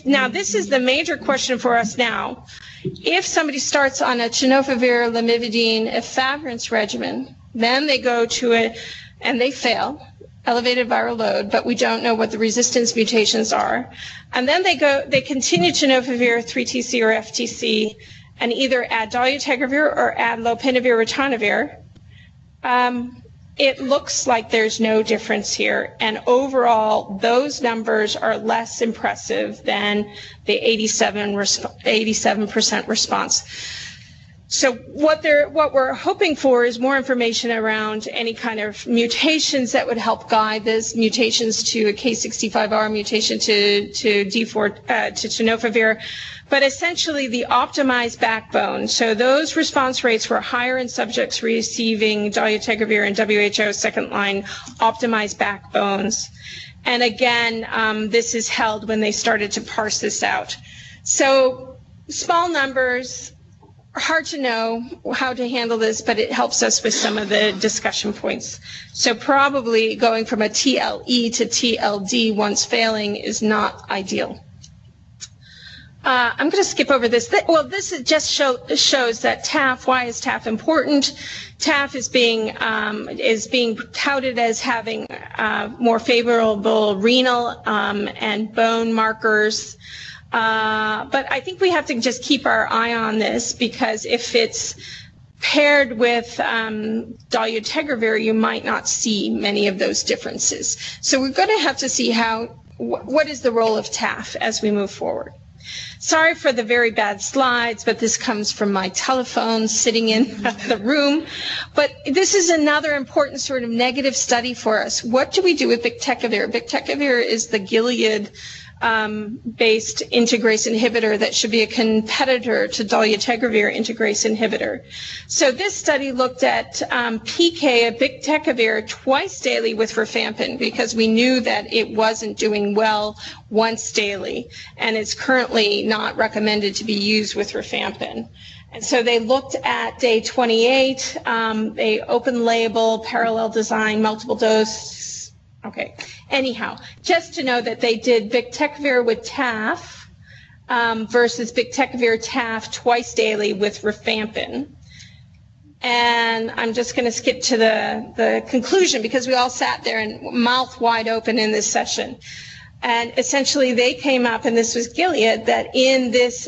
Now this is the major question for us now. If somebody starts on a tenofovir, lamivudine, efavirenz regimen, then they go to and they fail, elevated viral load, but we don't know what the resistance mutations are. And then they continue tenofovir, 3TC or FTC, and either add dolutegravir or add lopinavir, ritonavir. It looks like there's no difference here, and overall those numbers are less impressive than the 87% response. So what we're hoping for is more information around any kind of mutations that would help guide this, mutations to a K65R, mutation to D4 to tenofovir. But essentially the optimized backbone, so those response rates were higher in subjects receiving dolutegravir and WHO second line optimized backbones. And again, this is held when they started to parse this out. So small numbers, hard to know how to handle this, but it helps us with some of the discussion points. So probably going from a TLE to TLD once failing is not ideal. I'm going to skip over this. Well, this just shows that TAF. Why is TAF important? TAF is being touted as having more favorable renal and bone markers. But I think we have to just keep our eye on this, because if it's paired with dolutegravir, you might not see many of those differences. So we're going to have to see what is the role of TAF as we move forward. Sorry for the very bad slides, but this comes from my telephone sitting in the room. But this is another important sort of negative study for us. What do we do with bictegravir? Bictegravir is the Gilead based integrase inhibitor that should be a competitor to dolutegravir integrase inhibitor. So this study looked at PK of bictegravir twice daily with rifampin, because we knew that it wasn't doing well once daily, and it's currently not recommended to be used with rifampin. And so they looked at day 28, they open label, parallel design, multiple dose. Okay, anyhow, just to know that they did bictegravir with TAF versus bictegravir TAF twice daily with rifampin. And I'm just going to skip to the conclusion, because we all sat there and mouth wide open in this session. And essentially they came up, and this was Gilead, that in this,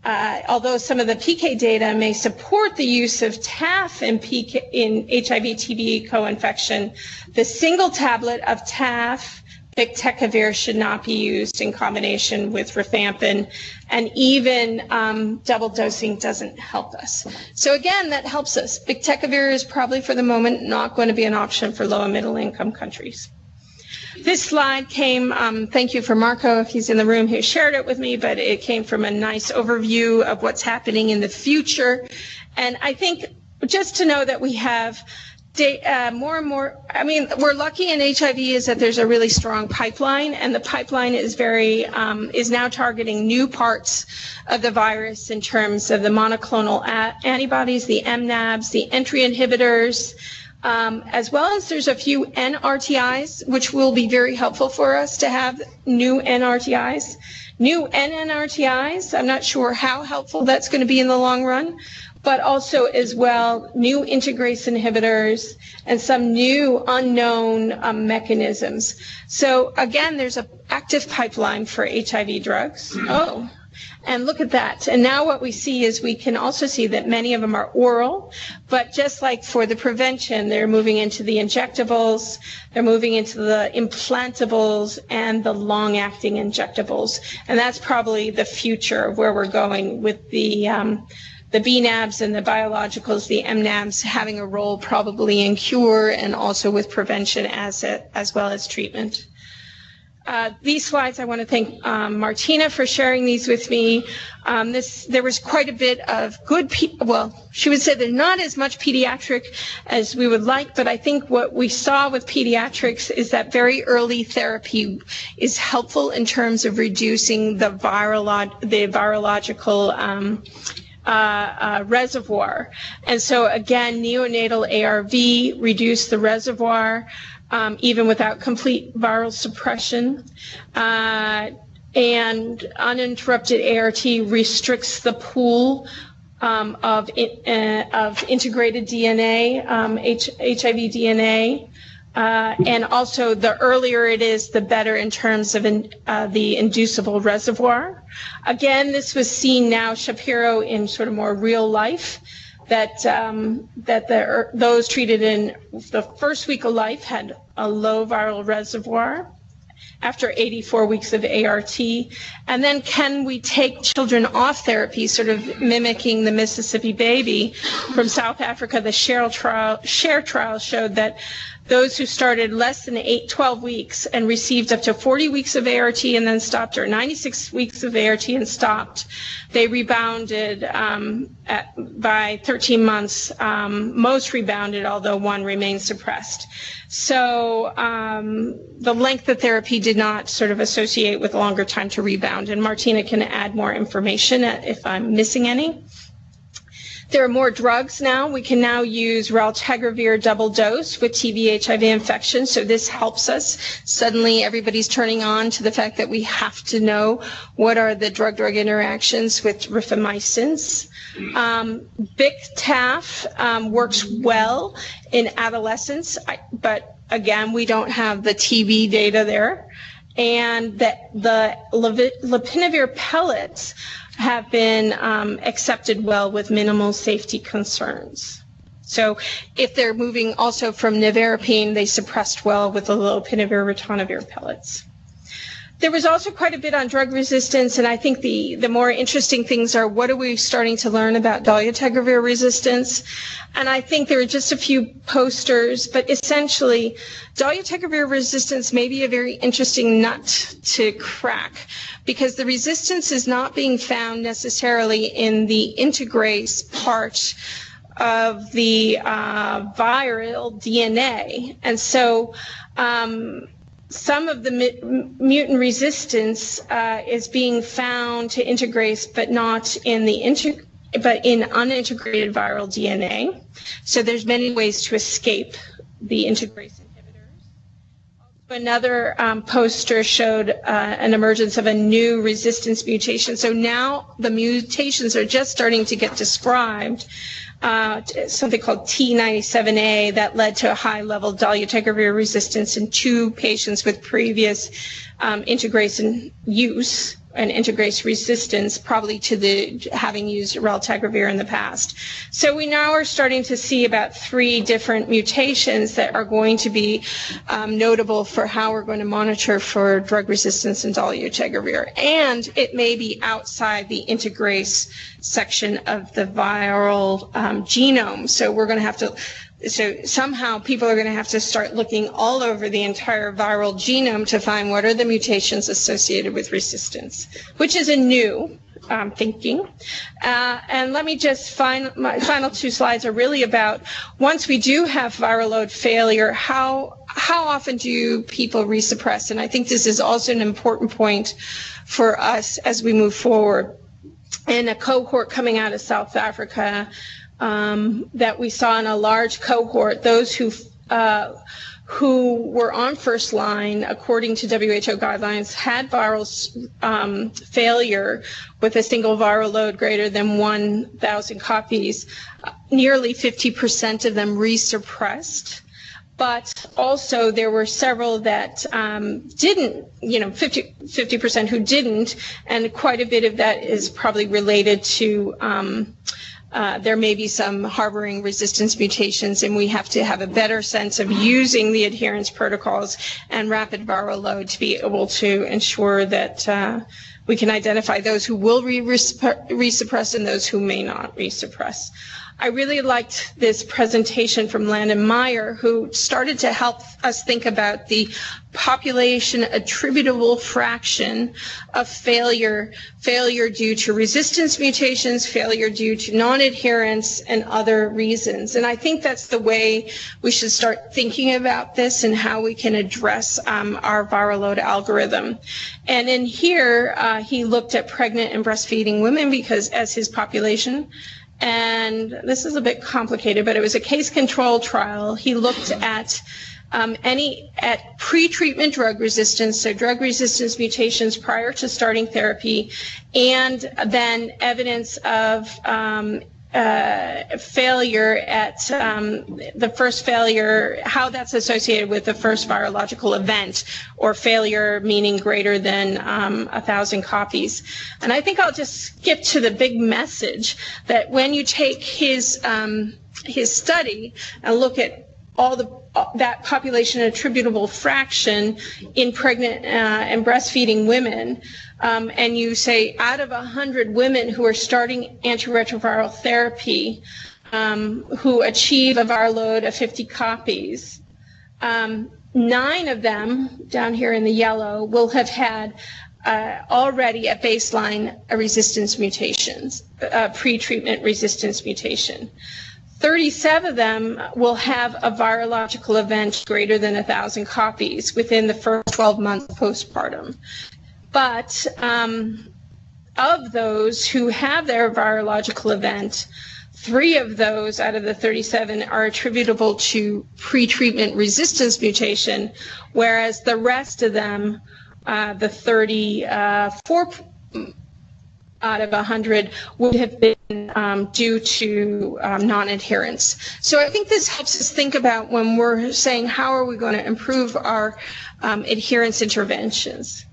although some of the PK data may support the use of TAF in HIV-TB co-infection, the single tablet of TAF bictegravir should not be used in combination with rifampin, and even double dosing doesn't help us. So again, that helps us. Bictegravir is probably for the moment not going to be an option for low and middle income countries. This slide came, thank you for Marco, if he's in the room, who shared it with me, but it came from a nice overview of what's happening in the future. And I think just to know that we have more and more, I mean, we're lucky in HIV is that there's a really strong pipeline, and the pipeline is is now targeting new parts of the virus in terms of the monoclonal antibodies, the MNABs, the entry inhibitors, as well as there's a few NRTIs, which will be very helpful for us to have new NRTIs. New NNRTIs, I'm not sure how helpful that's going to be in the long run, but also as well new integrase inhibitors and some new unknown mechanisms. So again, there's an active pipeline for HIV drugs. Oh, and look at that. And now what we see is we can also see that many of them are oral, but just like for the prevention, they're moving into the injectables, they're moving into the implantables and the long-acting injectables. And that's probably the future of where we're going with the BNABs and the biologicals, the MNABs having a role probably in cure and also with prevention as well as treatment. These slides, I want to thank Martina for sharing these with me. There was quite a bit of good, she would say there's not as much pediatric as we would like, but I think what we saw with pediatrics is that very early therapy is helpful in terms of reducing the virological reservoir. And so again, neonatal ARV reduced the reservoir even without complete viral suppression. And uninterrupted ART restricts the pool of integrated DNA, HIV DNA. And also, the earlier it is, the better in terms of the inducible reservoir. Again, this was seen now, Shapiro, in sort of more real life, that those treated in the first week of life had a low viral reservoir after 84 weeks of ART. And then can we take children off therapy, sort of mimicking the Mississippi baby from South Africa? The SHARE trial showed that those who started less than 12 weeks and received up to 40 weeks of ART and then stopped, or 96 weeks of ART and stopped, they rebounded by 13 months. Most rebounded, although one remained suppressed. So the length of therapy did not sort of associate with longer time to rebound. And Martina can add more information if I'm missing any. There are more drugs now. We can now use raltegravir double dose with TB HIV infection. So this helps us. Suddenly everybody's turning on to the fact that we have to know what are the drug-drug interactions with rifamycins. BIC-TAF works well in adolescents, but again, we don't have the TB data there. And the lopinavir pellets have been accepted well with minimal safety concerns. So if they're moving also from nevirapine, they suppressed well with the lopinavir ritonavir pellets. There was also quite a bit on drug resistance, and I think the more interesting things are what are we starting to learn about dolutegravir resistance. And I think there are just a few posters, but essentially dolutegravir resistance may be a very interesting nut to crack, because the resistance is not being found necessarily in the integrase part of the viral DNA. And so some of the mutant resistance is being found to integrase, but not in the but in unintegrated viral DNA. So there's many ways to escape the integrase inhibitors. Another poster showed an emergence of a new resistance mutation. So now the mutations are just starting to get described. Something called T97A that led to a high-level dolutegravir resistance in 2 patients with previous integrase use and integrase resistance, probably to the having used raltegravir in the past. So we now are starting to see about 3 different mutations that are going to be notable for how we're going to monitor for drug resistance in dolutegravir. And it may be outside the integrase section of the viral genome. So we're going to have to, so somehow people are going to have to start looking all over the entire viral genome to find what are the mutations associated with resistance, which is a new thinking. And let me just my final 2 slides are really about once we do have viral load failure, how often do people resuppress? And I think this is also an important point for us as we move forward. In a cohort coming out of South Africa, that we saw in a large cohort, those who were on first line, according to WHO guidelines, had viral failure with a single viral load greater than 1,000 copies. Nearly 50% of them resuppressed. But also there were several that didn't, 50% who didn't, and quite a bit of that is probably related to there may be some harboring resistance mutations, and we have to have a better sense of using the adherence protocols and rapid viral load to be able to ensure that we can identify those who will resuppress and those who may not resuppress. I really liked this presentation from Landon Meyer, who started to help us think about the population attributable fraction of failure due to resistance mutations, failure due to non-adherence, and other reasons. And I think that's the way we should start thinking about this and how we can address our viral load algorithm. And in here, he looked at pregnant and breastfeeding women because as his population, and this is a bit complicated, but it was a case control trial. He looked at pre-treatment drug resistance, so drug resistance mutations prior to starting therapy, and then evidence of failure at the first failure, how that's associated with the first virological event, or failure meaning greater than 1,000 copies. And I think I'll just skip to the big message that when you take his study and look at all that population attributable fraction in pregnant and breastfeeding women, and you say out of 100 women who are starting antiretroviral therapy who achieve a viral load of 50 copies, 9 of them, down here in the yellow, will have had already at baseline a resistance mutations, pre-treatment resistance mutation. 37 of them will have a virological event greater than 1,000 copies within the first 12 months postpartum. But of those who have their virological event, 3 of those out of the 37 are attributable to pre-treatment resistance mutation, whereas the rest of them, the 34 out of 100, would have been due to non-adherence. So I think this helps us think about when we're saying how are we going to improve our adherence interventions.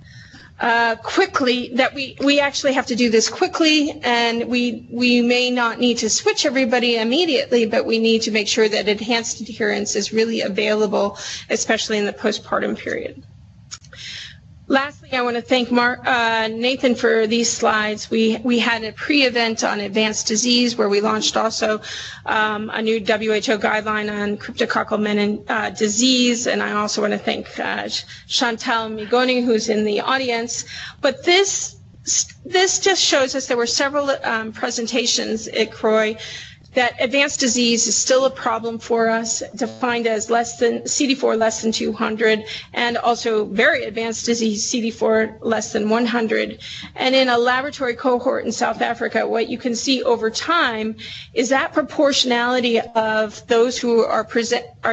Quickly, that we actually have to do this quickly, and we may not need to switch everybody immediately, but we need to make sure that enhanced adherence is really available, especially in the postpartum period. Lastly, I want to thank Nathan for these slides. We had a pre-event on advanced disease where we launched also a new WHO guideline on cryptococcal disease, and I also want to thank Chantal Migoni, who's in the audience. But this just shows us there were several presentations at CROI that advanced disease is still a problem for us, defined as CD4 less than 200, and also very advanced disease, CD4 less than 100. And in a laboratory cohort in South Africa, what you can see over time is that proportionality of those who are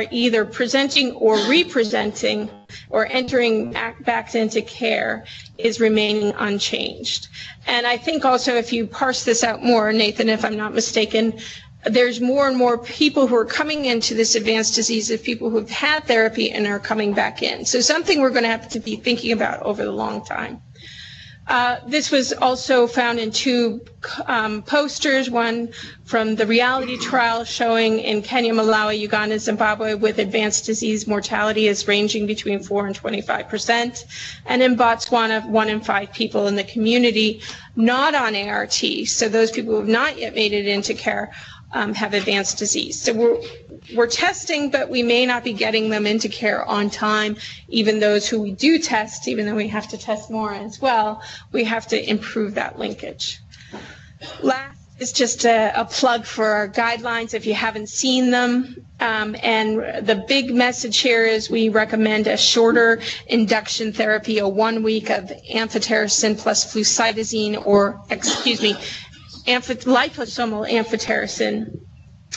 either presenting or representing or entering back into care is remaining unchanged. And I think also if you parse this out more, Nathan, if I'm not mistaken, there's more and more people who are coming into this advanced disease of people who've had therapy and are coming back in. So something we're going to have to be thinking about over the long time. This was also found in 2 posters, one from the reality trial showing in Kenya, Malawi, Uganda, Zimbabwe with advanced disease mortality is ranging between 4 and 25%. And in Botswana, 1 in 5 people in the community not on ART, so those people who have not yet made it into care, have advanced disease. So we're testing, but we may not be getting them into care on time. Even those who we do test, even though we have to test more as well, we have to improve that linkage. Last is just a plug for our guidelines if you haven't seen them. And the big message here is we recommend a shorter induction therapy, a 1 week of amphotericin plus flucytosine, or, liposomal amphotericin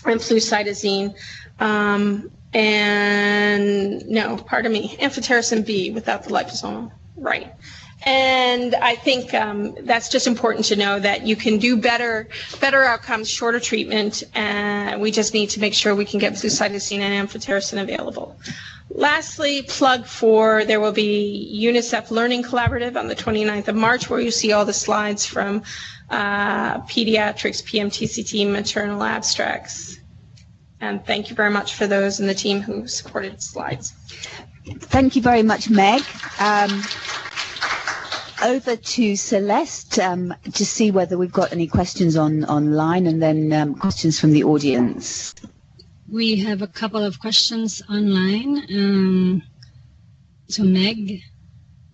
and flucytosine, amphotericin B without the liposomal, right. And I think that's just important to know that you can do better outcomes, shorter treatment, and we just need to make sure we can get flucytosine and amphotericin available. Lastly, plug for, there will be UNICEF Learning Collaborative on the 29th of March, where you see all the slides from pediatrics, PMTCT, maternal abstracts. And thank you very much for those and the team who supported the slides. Thank you very much, Meg. Over to Celeste to see whether we've got any questions online, and then questions from the audience. We have a couple of questions online. So Meg,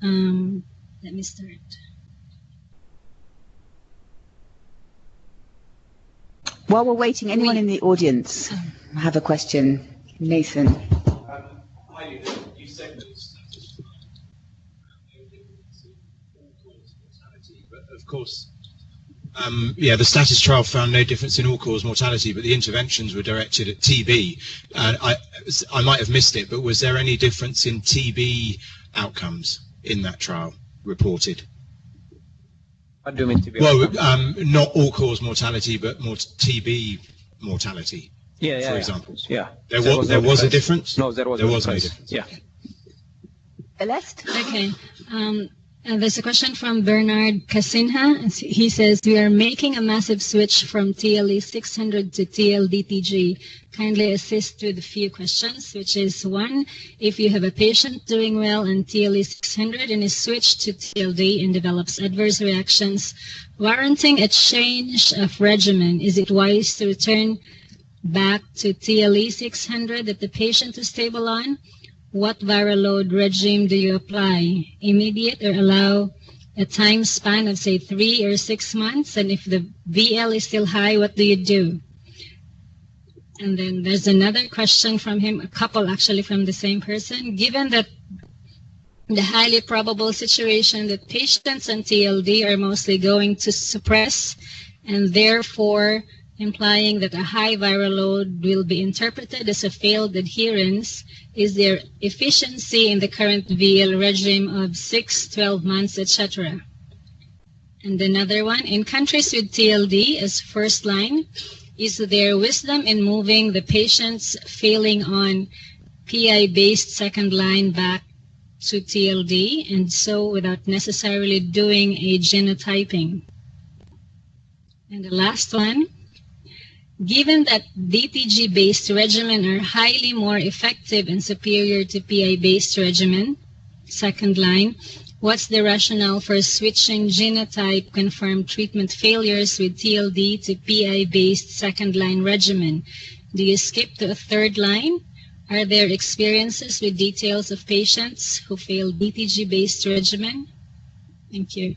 let me start. While we're waiting, anyone in the audience have a question? Nathan. Hi, you said that it's mortality, but of course, the status trial found no difference in all-cause mortality, but the interventions were directed at TB. I might have missed it, but was there any difference in TB outcomes in that trial reported? What do you mean TB? Well, not all-cause mortality, but TB mortality. For example. Yeah. There was a difference? No, there was no difference. Yeah. Celeste? Okay. There's a question from Bernard Casinha. He says, we are making a massive switch from TLE 600 to TLDTG. Kindly assist with a few questions, which is one, if you have a patient doing well on TLE 600 and is switched to TLD and develops adverse reactions, warranting a change of regimen, is it wise to return back to TLE 600 that the patient is stable on? What viral load regime do you apply? Immediate or allow a time span of, say, 3 or 6 months? And if the VL is still high, what do you do? And then there's another question from him, a couple actually from the same person. Given that the highly probable situation that patients on TLD are mostly going to suppress, and therefore implying that a high viral load will be interpreted as a failed adherence, is there efficiency in the current VL regime of 6, 12 months, etc.? And another one, in countries with TLD as first line, is there wisdom in moving the patients failing on PI-based second line back to TLD, and so without necessarily doing a genotyping? And the last one, given that DTG-based regimen are highly more effective and superior to PI-based regimen, second line, what's the rationale for switching genotype-confirmed treatment failures with TLD to PI-based second-line regimen? Do you skip to a third line? Are there experiences with details of patients who failed DTG-based regimen? Thank you.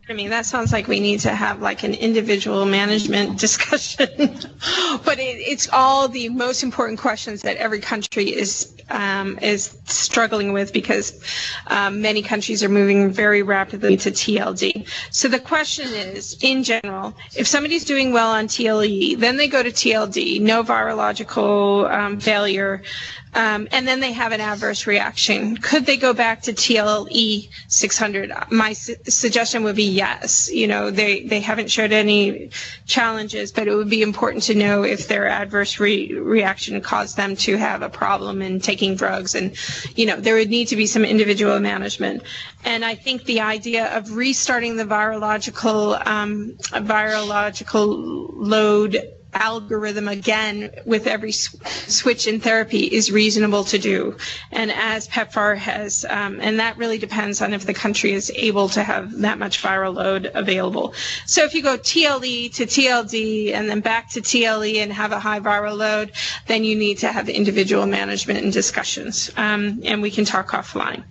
I mean, that sounds like we need to have like an individual management discussion, but it's all the most important questions that every country is struggling with, because many countries are moving very rapidly to TLD. So the question is, in general, if somebody's doing well on TLE, then they go to TLD, no virological failure, and then they have an adverse reaction, could they go back to TLE 600? My suggestion would be yes. You know, they haven't showed any challenges, but it would be important to know if their adverse reaction caused them to have a problem in taking drugs, and you know, there would need to be some individual management. And I think the idea of restarting the virological load algorithm again with every switch in therapy is reasonable to do, and as PEPFAR has, and that really depends on if the country is able to have that much viral load available. So if you go TLE to TLD and then back to TLE and have a high viral load, then you need to have individual management and discussions, and we can talk offline.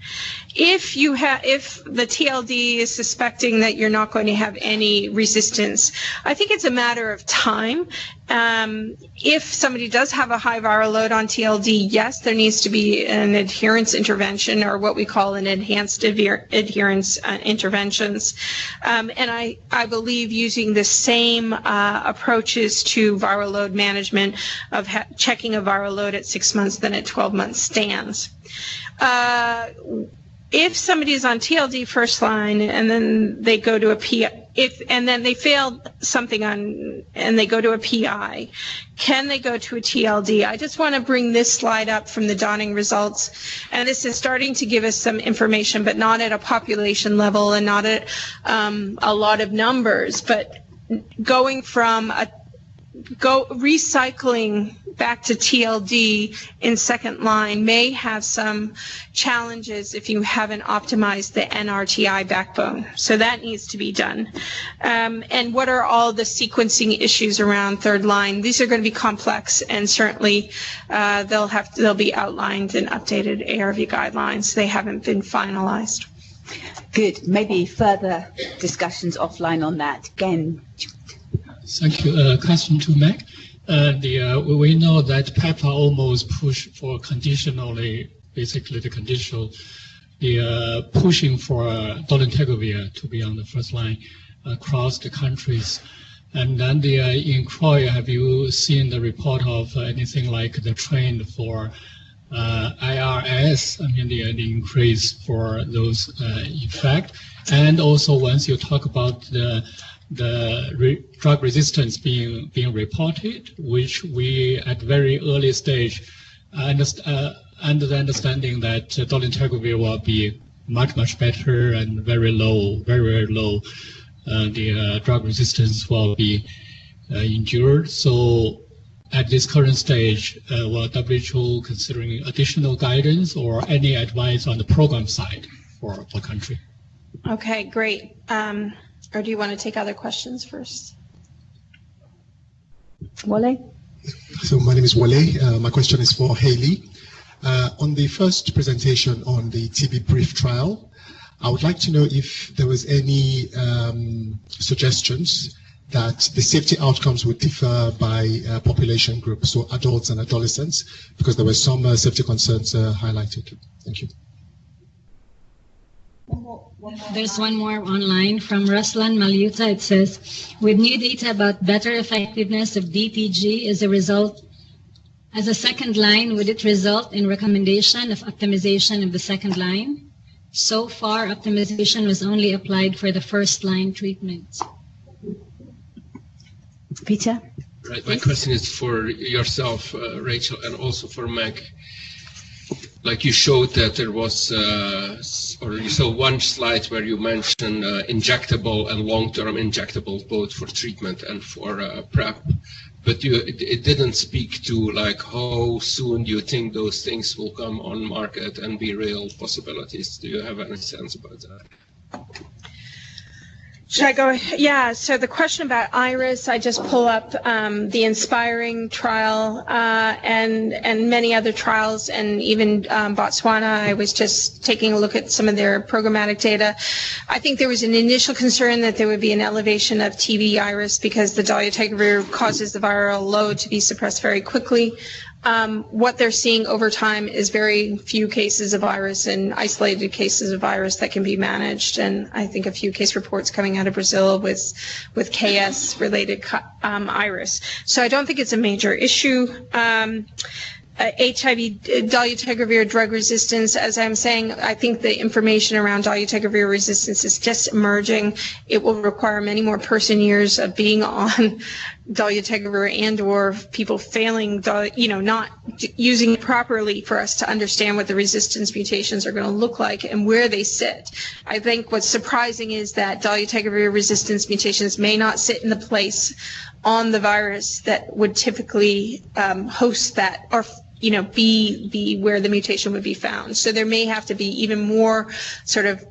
If the TLD is suspecting that you're not going to have any resistance, I think it's a matter of time. If somebody does have a high viral load on TLD, yes, there needs to be an adherence intervention, or what we call an enhanced adherence interventions. And I believe using the same approaches to viral load management of checking a viral load at 6 months than at 12 months stands. If somebody is on TLD first line and then they go to a PI, and then they failed something on and they go to a PI, can they go to a TLD? I just want to bring this slide up from the dawning results, and this is starting to give us some information, but not at a population level and not at a lot of numbers, but going from recycling back to TLD in second line may have some challenges if you haven't optimized the NRTI backbone. So that needs to be done. And what are all the sequencing issues around third line? These are going to be complex, and certainly they'll be outlined in updated ARV guidelines. They haven't been finalized. Good. Maybe further discussions offline on that. Again. Thank you. Question to Meg. We know that PEPFAR almost push for conditionally, basically the conditional, pushing for dolutegravir to be on the first line across the countries. And then in CROI, have you seen the report of anything like the trend for IRS? I mean, the increase for those effect. And also, once you talk about the drug resistance being reported, which we at very early stage under the understanding that dolutegravir will be much better and very low, very low, the drug resistance will be endured. So at this current stage, will WHO considering additional guidance or any advice on the program side for country? Okay, great. Or do you want to take other questions first? Wale? So my name is Wale. My question is for Haley. On the first presentation on the TB brief trial, I would like to know if there was any suggestions that the safety outcomes would differ by population group, so adults and adolescents, because there were some safety concerns highlighted. Thank you. There's one more online from Ruslan Maluta. It says, with new data about better effectiveness of DTG as a second line, would it result in recommendation of optimization of the second line? So far, optimization was only applied for the first line treatment. Peter? Right. My question is for yourself, Rachel, and also for Meg. Like you showed that there was, or you saw one slide where you mentioned injectable and long-term injectables, both for treatment and for PrEP. But it didn't speak to like how soon do you think those things will come on market and be real possibilities. Do you have any sense about that? Should I go? Yeah, so the question about IRIS, I just pull up the Inspiring trial and many other trials, and even Botswana. I was just taking a look at some of their programmatic data. I think there was an initial concern that there would be an elevation of TB IRIS because the dolutegravir causes the viral load to be suppressed very quickly. What they're seeing over time is very few cases of virus and isolated cases of virus that can be managed, and I think a few case reports coming out of Brazil with KS-related iris. So I don't think it's a major issue. HIV, dolutegravir drug resistance, as I'm saying, I think the information around dolutegravir resistance is just emerging. It will require many more person years of being on dolutegravir and or people failing, not using it properly for us to understand what the resistance mutations are going to look like and where they sit. I think what's surprising is that dolutegravir resistance mutations may not sit in the place on the virus that would typically host that or be where the mutation would be found. So there may have to be even more sort of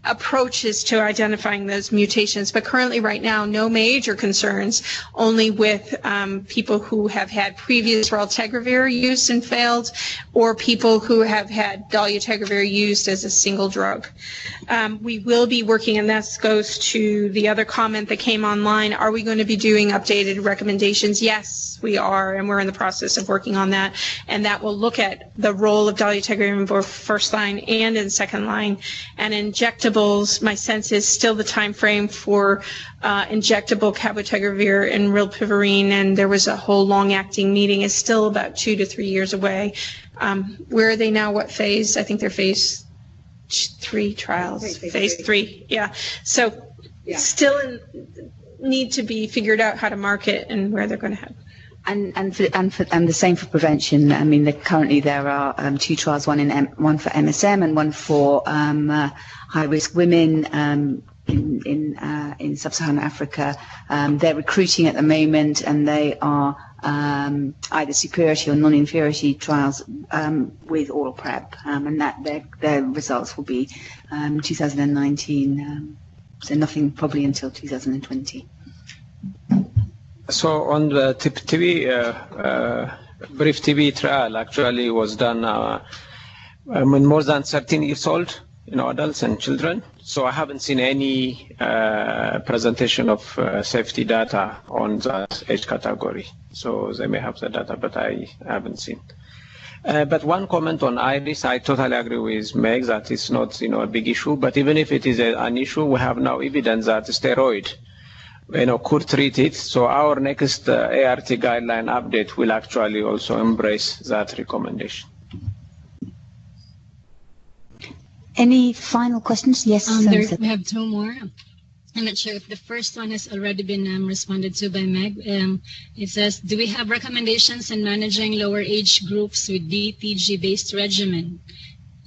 approaches to identifying those mutations. But currently, right now, no major concerns, only with people who have had previous raltegravir use and failed, or people who have had dolutegravir used as a single drug. We will be working, and this goes to the other comment that came online, are we going to be doing updated recommendations? Yes, we are, and we're in the process of working on that, and that will look at the role of dolutegravir in both first line and in second line. And injectables, my sense is still the time frame for injectable cabotegravir and rilpivirine, and there was a whole long-acting meeting, is still about 2 to 3 years away. Where are they now? What phase? I think they're phase 3 trials. Phase 3, yeah. So still need to be figured out how to market and where they're going to have. And the same for prevention. I mean, currently there are 2 trials, one for MSM and one for high-risk women in sub-Saharan Africa. They're recruiting at the moment, and they are either superiority or non-inferiority trials with oral PrEP, and that their results will be 2019. So nothing probably until 2020. So on the brief TB trial actually was done when more than 13 years old, adults and children. So I haven't seen any presentation of safety data on that age category. So they may have the data, but I haven't seen. But one comment on IRIS, I totally agree with Meg that it's not a big issue. But even if it is an issue, we have now evidence that steroid could treat it. So our next ART guideline update will actually also embrace that recommendation. Any final questions? Yes. We have 2 more. I'm not sure if the first one has already been responded to by Meg. It says, do we have recommendations in managing lower age groups with DTG-based regimen?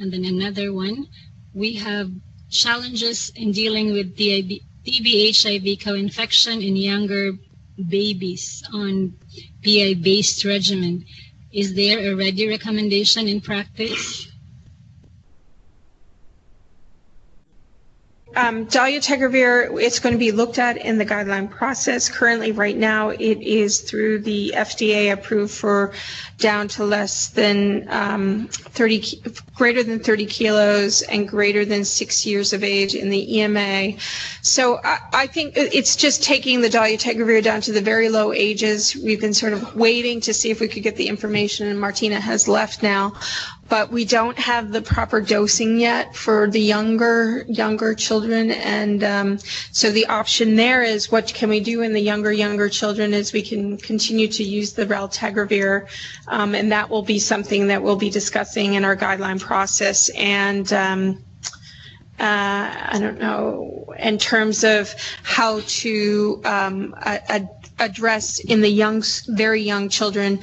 And then another one, we have challenges in dealing with TB-HIV co-infection in younger babies on PI-based regimen. Is there a ready recommendation in practice? Dolutegravir, it's going to be looked at in the guideline process. Currently, right now, it is through the FDA approved for down to less than greater than 30 kilos and greater than 6 years of age in the EMA. So I think it's just taking the dolutegravir down to the very low ages. We've been sort of waiting to see if we could get the information, and Martina has left now. But we don't have the proper dosing yet for the younger children, and so the option there is, what can we do in the younger children, is we can continue to use the raltegravir, and that will be something that we'll be discussing in our guideline process. And I don't know, in terms of how to address in the very young children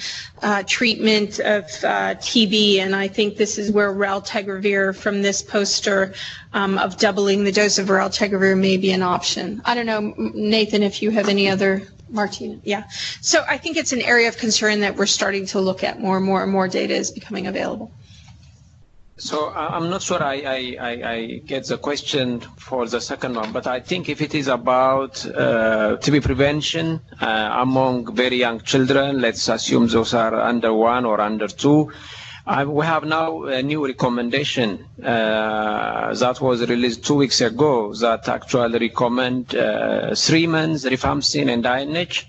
treatment of TB, and I think this is where raltegravir from this poster of doubling the dose of raltegravir may be an option. I don't know, Nathan, if you have any other. Martina, yeah. So I think it's an area of concern that we're starting to look at more and more, and more data is becoming available. So I'm not sure I get the question for the second one, but I think if it is about TB prevention among very young children, let's assume those are under 1 or under 2, we have now a new recommendation that was released 2 weeks ago that actually recommend 3 months rifampicin and INH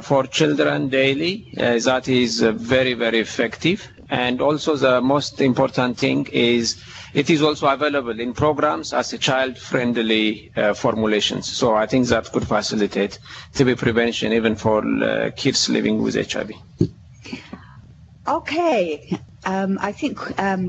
for children daily. That is very, very effective. And also the most important thing is it is also available in programs as a child-friendly formulations. So I think that could facilitate TB prevention even for kids living with HIV. Okay. I think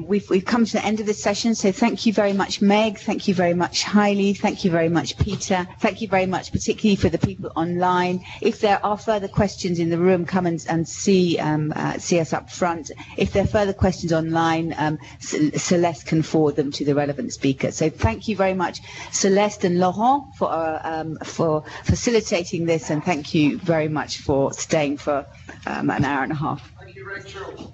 we've come to the end of this session, so thank you very much, Meg, thank you very much, Hailey, thank you very much, Peter, thank you very much particularly for the people online. If there are further questions in the room, come and see us up front. If there are further questions online, Celeste can forward them to the relevant speaker. So thank you very much, Celeste and Laurent, for facilitating this, and thank you very much for staying for an hour and a half. Thank you, Rachel.